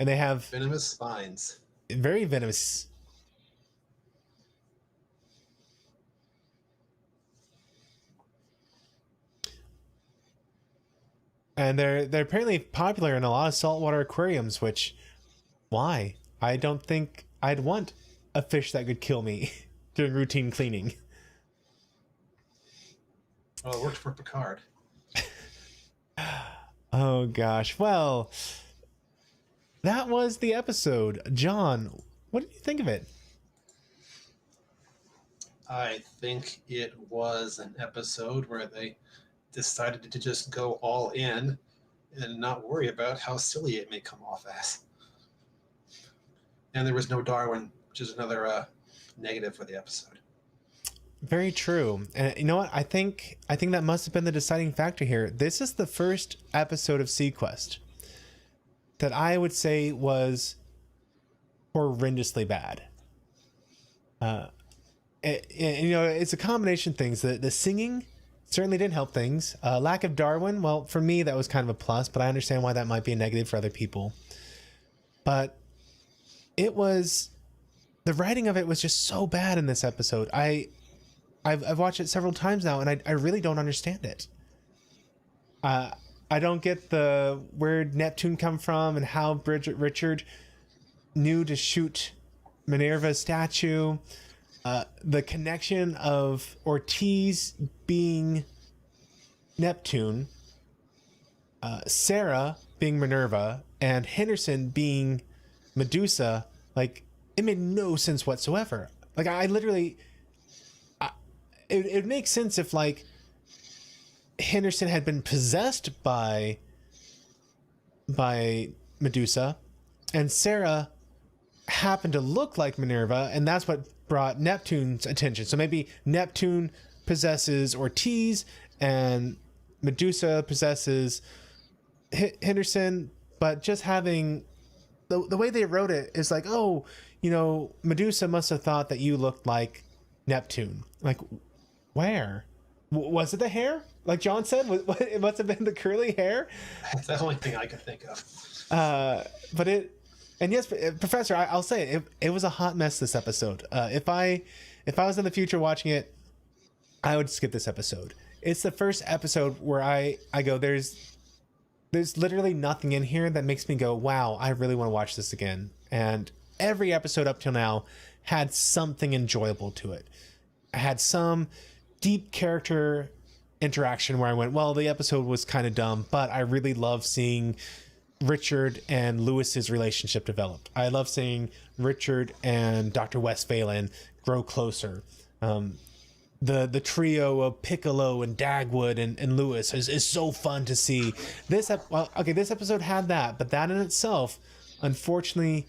And they have venomous spines. Very venomous. And they're apparently popular in a lot of saltwater aquariums, which, why? I don't think I'd want a fish that could kill me during routine cleaning. Oh, it worked for Picard. Oh gosh. Well, that was the episode. John, what did you think of it? I think it was an episode where they decided to just go all in and not worry about how silly it may come off as. And there was no Darwin, which is another negative for the episode. Very true. And you know what? I think that must have been the deciding factor here. This is the first episode of SeaQuest that I would say was horrendously bad. It's a combination of things. The singing certainly didn't help things. Lack of Darwin, well, for me, that was kind of a plus, but I understand why that might be a negative for other people. But the writing of it was just so bad in this episode. I've watched it several times now, and I really don't understand it. I don't get where Neptune come from and how Richard knew to shoot Minerva's statue. The connection of Ortiz being Neptune, Sarah being Minerva, and Henderson being Medusa. Like, it made no sense whatsoever. Like, it makes sense if, like, Henderson had been possessed by Medusa, and Sarah happened to look like Minerva, and that's what brought Neptune's attention. So maybe Neptune possesses Ortiz, and Medusa possesses Henderson, but just having the way they wrote it is like, oh, Medusa must have thought that you looked like Neptune. Like, where? Was it the hair? Like John said, it must have been the curly hair. That's the only thing I could think of. And yes, Professor, I'll say it was a hot mess this episode. If I was in the future watching it, I would skip this episode. It's the first episode where I go, there's literally nothing in here that makes me go, wow, I really want to watch this again. And every episode up till now had something enjoyable to it. I had some deep character interaction where I went, well, the episode was kind of dumb, but I really love seeing Richard and Lewis's relationship developed. I love seeing Richard and Dr. Westphalen grow closer. The trio of Piccolo and Dagwood and Lewis is so fun to see. This episode had that, but that in itself, unfortunately,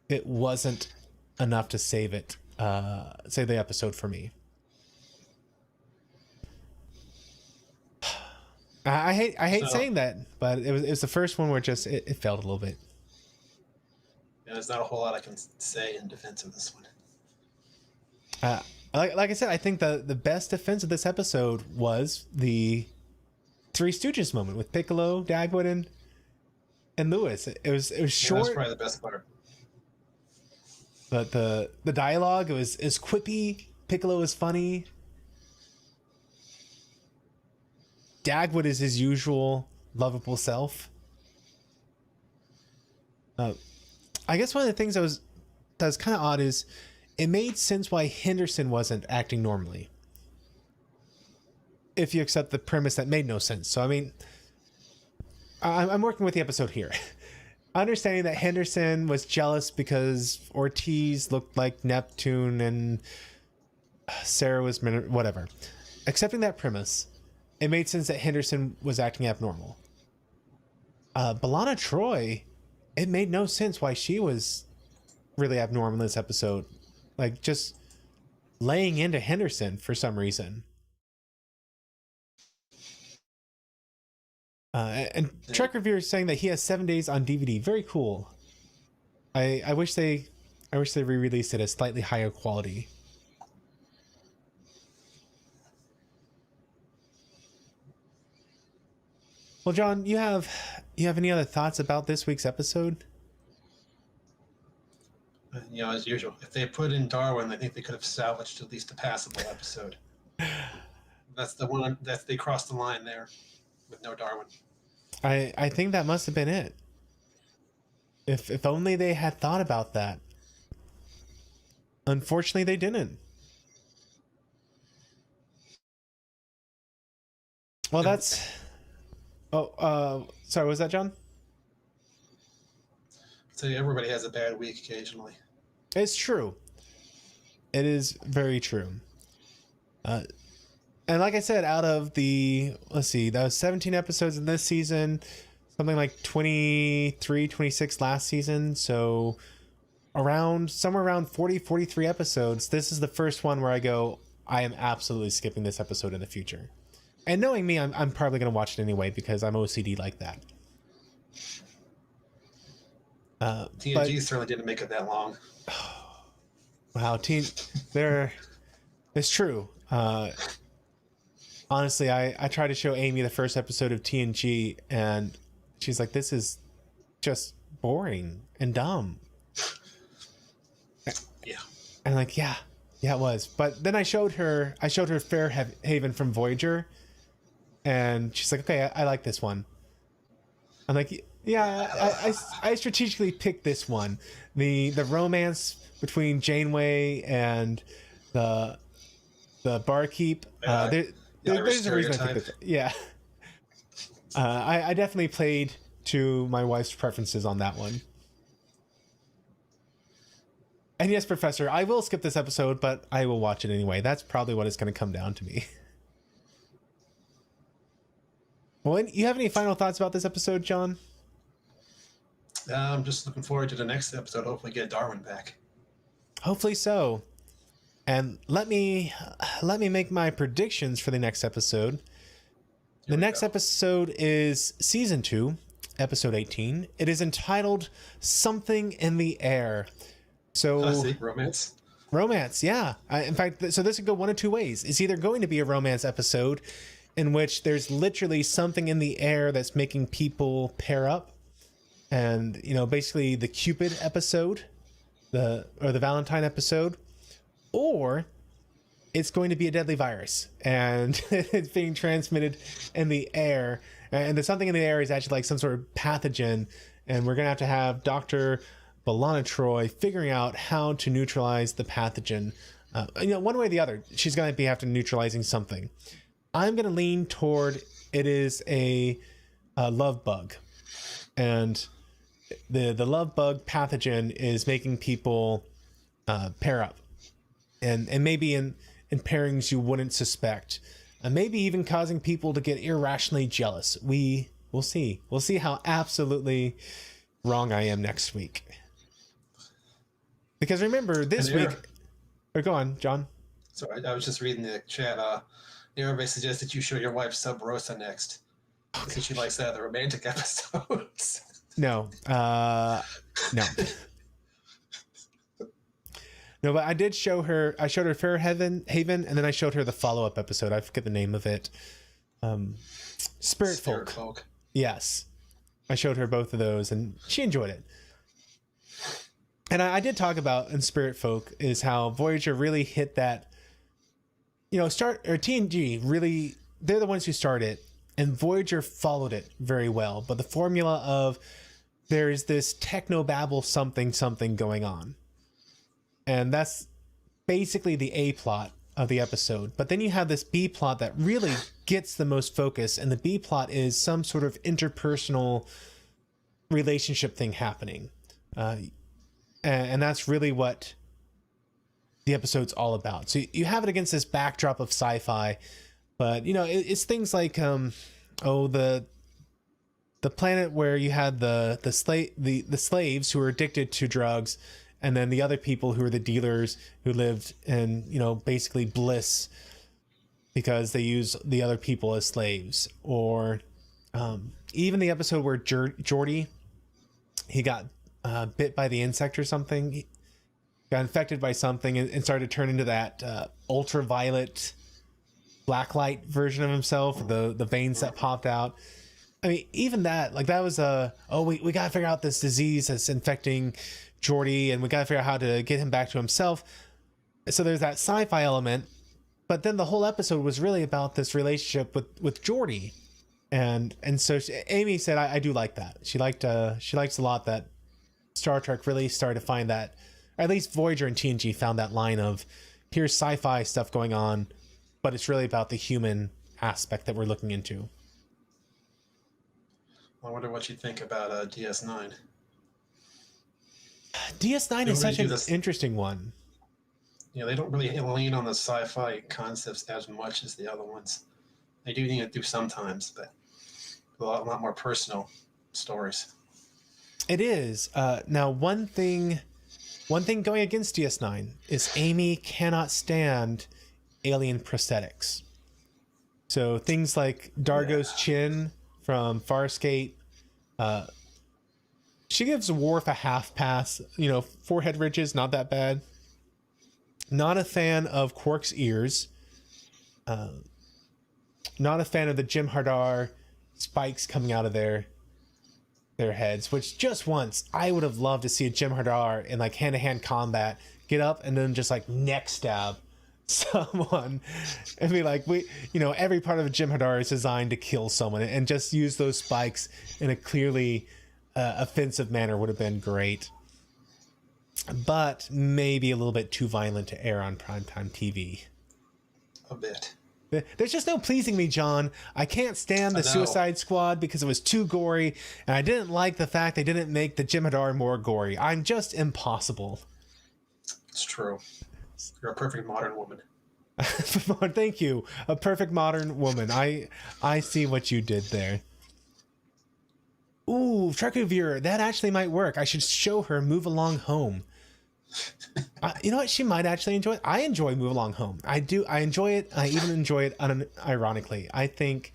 it wasn't enough to save the episode for me. I hate saying that, but it was the first one where it failed a little bit. Yeah, there's not a whole lot I can say in defense of this one. Like I said, I think the best defense of this episode was the Three Stooges moment with Piccolo, Dagwood, and Lewis. It was short. That's probably the best part. But the dialogue is quippy. Piccolo is funny. Dagwood is his usual lovable self. I guess one of the things that was kind of odd is it made sense why Henderson wasn't acting normally, if you accept the premise that made no sense. So I mean, I'm working with the episode here. Understanding that Henderson was jealous because Ortiz looked like Neptune and Sarah was whatever. Accepting that premise, it made sense that Henderson was acting abnormal. B'Elanna Troy, it made no sense why she was really abnormal in this episode. Like, just laying into Henderson for some reason. And Trek Reviewer is saying that he has 7 days on DVD. Very cool. I wish they re-released it at slightly higher quality. Well, John, you have any other thoughts about this week's episode? As usual, if they put in Darwin, I think they could have salvaged at least a passable episode. That's the one that they crossed the line there with no Darwin. I think that must have been it. If only they had thought about that. Unfortunately, they didn't. Well, that's... Oh, sorry, was that John? So everybody has a bad week occasionally. It's true. It is very true. And like I said, out of the, let's see, that was 17 episodes in this season, something like 23, 26 last season. So somewhere around 40, 43 episodes. This is the first one where I go, I am absolutely skipping this episode in the future. And knowing me, I'm probably going to watch it anyway because I'm OCD like that. TNG certainly didn't make it that long. Wow, it's true. Honestly, I tried to show Amy the first episode of TNG, and she's like, "This is just boring and dumb." Yeah, and I'm like, yeah, it was. But then I showed her Fairhaven from Voyager, and she's like, "Okay, I like this one." I'm like, "Yeah, I strategically picked this one. The romance between Janeway and the barkeep. There's a reason I picked it. Yeah. I definitely played to my wife's preferences on that one. And yes, Professor, I will skip this episode, but I will watch it anyway. That's probably what it's going to come down to me. Well, you have any final thoughts about this episode, John? I'm just looking forward to the next episode. Hopefully get Darwin back. Hopefully so. And let me make my predictions for the next episode. The next episode is season 2, episode 18. It is entitled Something in the Air. So romance. Romance, yeah. In fact, so this could go one of two ways. It's either going to be a romance episode in which there's literally something in the air that's making people pair up, and basically the Cupid episode, or the Valentine episode. Or it's going to be a deadly virus and it's being transmitted in the air. And there's something in the air is actually like some sort of pathogen. And we're going to have Dr. B'Elanna Troi figuring out how to neutralize the pathogen. One way or the other, she's going to be after neutralizing something. I'm going to lean toward it is a love bug. And the love bug pathogen is making people pair up. And maybe in pairings you wouldn't suspect, and maybe even causing people to get irrationally jealous. We'll see. We'll see how absolutely wrong I am next week. Because remember, this week... Or go on, John. So I was just reading the chat. Everybody suggested you show your wife Sub Rosa next. Since she likes the romantic episodes. No. No. No, but I did show her. I showed her Fairhaven, and then I showed her the follow-up episode. I forget the name of it. Spirit Folk. Yes, I showed her both of those, and she enjoyed it. And I did talk about in Spirit Folk is how Voyager really hit that. TNG really, they're the ones who started it, and Voyager followed it very well. But the formula of there is this technobabble something going on. And that's basically the A plot of the episode. But then you have this B plot that really gets the most focus. And the B plot is some sort of interpersonal relationship thing happening. And that's really what the episode's all about. So you have it against this backdrop of sci-fi. But, it's things like, the planet where you had the slaves who were addicted to drugs, and then the other people who are the dealers who lived in, basically bliss because they use the other people as slaves. Or even the episode where Geordi, he got bit by the insect or something. He got infected by something and started to turn into that ultraviolet blacklight version of himself, the veins that popped out. I mean, even that, like that was we got to figure out this disease that's infecting Geordi, and we got to figure out how to get him back to himself. So there's that sci-fi element, but then the whole episode was really about this relationship with Geordi, and so Amy said I do like that. She likes a lot that Star Trek really started to find that, or at least Voyager and TNG found that line of here's sci-fi stuff going on, but it's really about the human aspect that we're looking into. I wonder what you think about DS9. DS9 is such an interesting one. they don't really lean on the sci-fi concepts as much as the other ones. They do need to do sometimes, but a lot more personal stories. It is. Now, one thing going against DS9 is Amy cannot stand alien prosthetics. So things like Dargo's chin from Farscape. She gives Worf a half pass. Forehead ridges, not that bad. Not a fan of Quark's ears. Not a fan of the Jim Hardar spikes coming out of their heads, which just once I would have loved to see a Jim Hardar in like hand-to-hand combat get up and then just like neck stab someone and be like, every part of a Jim Hardar is designed to kill someone, and just use those spikes in a clearly offensive manner would have been great, but maybe a little bit too violent to air on primetime TV. A bit. There's just no pleasing me, John. I can't stand the Suicide Squad because it was too gory, and I didn't like the fact they didn't make the Jim Hadar more gory. I'm just impossible. It's true. You're a perfect modern woman. Thank you. A perfect modern woman. I see what you did there. Ooh, Trekuvir. That actually might work. I should show her Move Along Home. You know what? She might actually enjoy it. I enjoy Move Along Home. I do. I enjoy it. I even enjoy it unironically. I think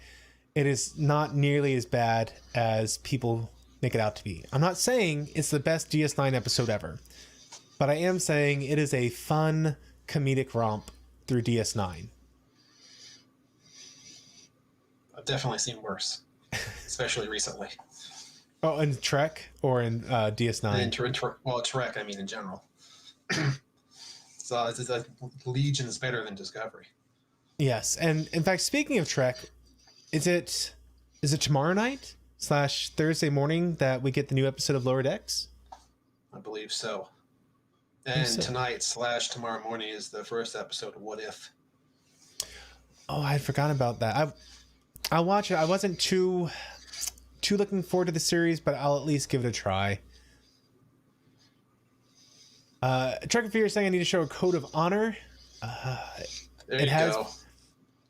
it is not nearly as bad as people make it out to be. I'm not saying it's the best DS9 episode ever, but I am saying it is a fun comedic romp through DS9. I've definitely seen worse, especially recently. Oh, in Trek or in DS9? Well, Trek, I mean, in general. So it's Legion is better than Discovery. Yes, and in fact, speaking of Trek, is it tomorrow night / Thursday morning that we get the new episode of Lower Decks? I believe so. And tonight / tomorrow morning is the first episode of What If. Oh, I forgot about that. I'll watch it. I wasn't too looking forward to the series, but I'll at least give it a try. Trekuvir is saying I need to show a code of honor. There you go.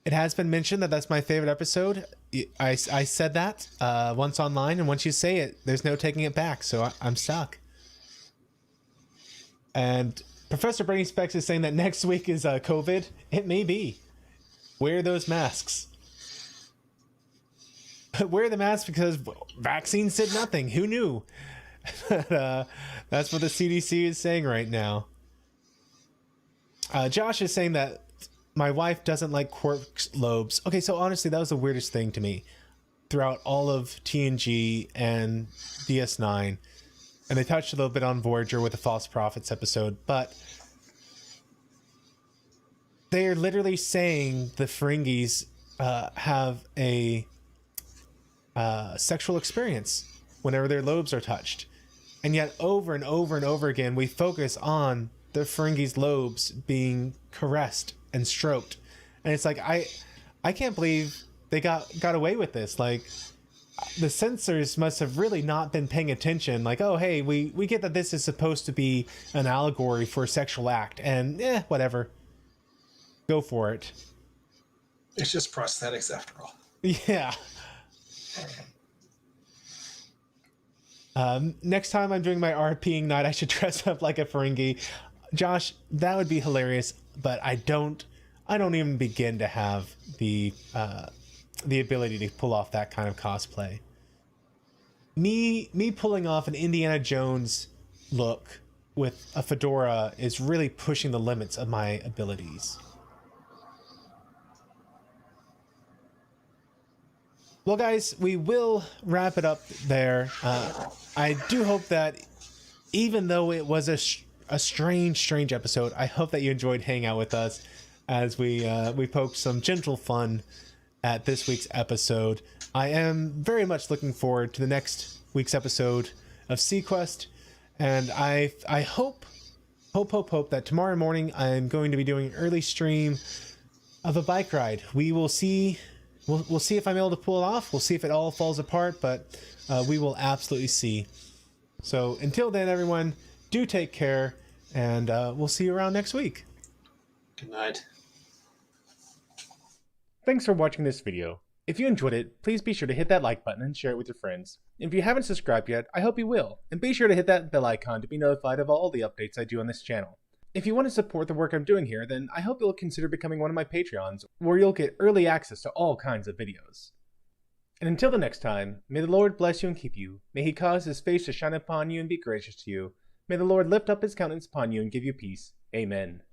It has been mentioned that that's my favorite episode. I said that once online, and once you say it, there's no taking it back. So I'm stuck. And Professor Brainy Specs is saying that next week is COVID. It may be. Wear those masks. Wear the mask because vaccines said nothing. Who knew? That's what the CDC is saying right now. Josh is saying that my wife doesn't like Quark's lobes. Okay, so honestly, that was the weirdest thing to me throughout all of TNG and DS9. And they touched a little bit on Voyager with the False Prophets episode, but they are literally saying the Ferengis have a sexual experience whenever their lobes are touched. And yet over and over and over again, we focus on the Ferengis' lobes being caressed and stroked. And it's like, I can't believe they got away with this. Like, the censors must have really not been paying attention. Like, oh, hey, we get that this is supposed to be an allegory for a sexual act. And, whatever. Go for it. It's just prosthetics after all. Yeah. Next time I'm doing my RPing night, I should dress up like a Ferengi. Josh, that would be hilarious, but I don't even begin to have the ability to pull off that kind of cosplay. Me pulling off an Indiana Jones look with a fedora is really pushing the limits of my abilities. Well, guys, we will wrap it up there. I do hope that even though it was a strange episode, I hope that you enjoyed hanging out with us as we poked some gentle fun at this week's episode. I am very much looking forward to the next week's episode of SeaQuest, and I hope that tomorrow morning I'm going to be doing an early stream of a bike ride. We will see. We'll see if I'm able to pull it off. We'll see if it all falls apart, but we will absolutely see. So until then, everyone, do take care, and we'll see you around next week. Good night. Thanks for watching this video. If you enjoyed it, please be sure to hit that like button and share it with your friends. If you haven't subscribed yet, I hope you will, and be sure to hit that bell icon to be notified of all the updates I do on this channel. If you want to support the work I'm doing here, then I hope you'll consider becoming one of my Patreons, where you'll get early access to all kinds of videos. And until the next time, may the Lord bless you and keep you. May he cause his face to shine upon you and be gracious to you. May the Lord lift up his countenance upon you and give you peace. Amen.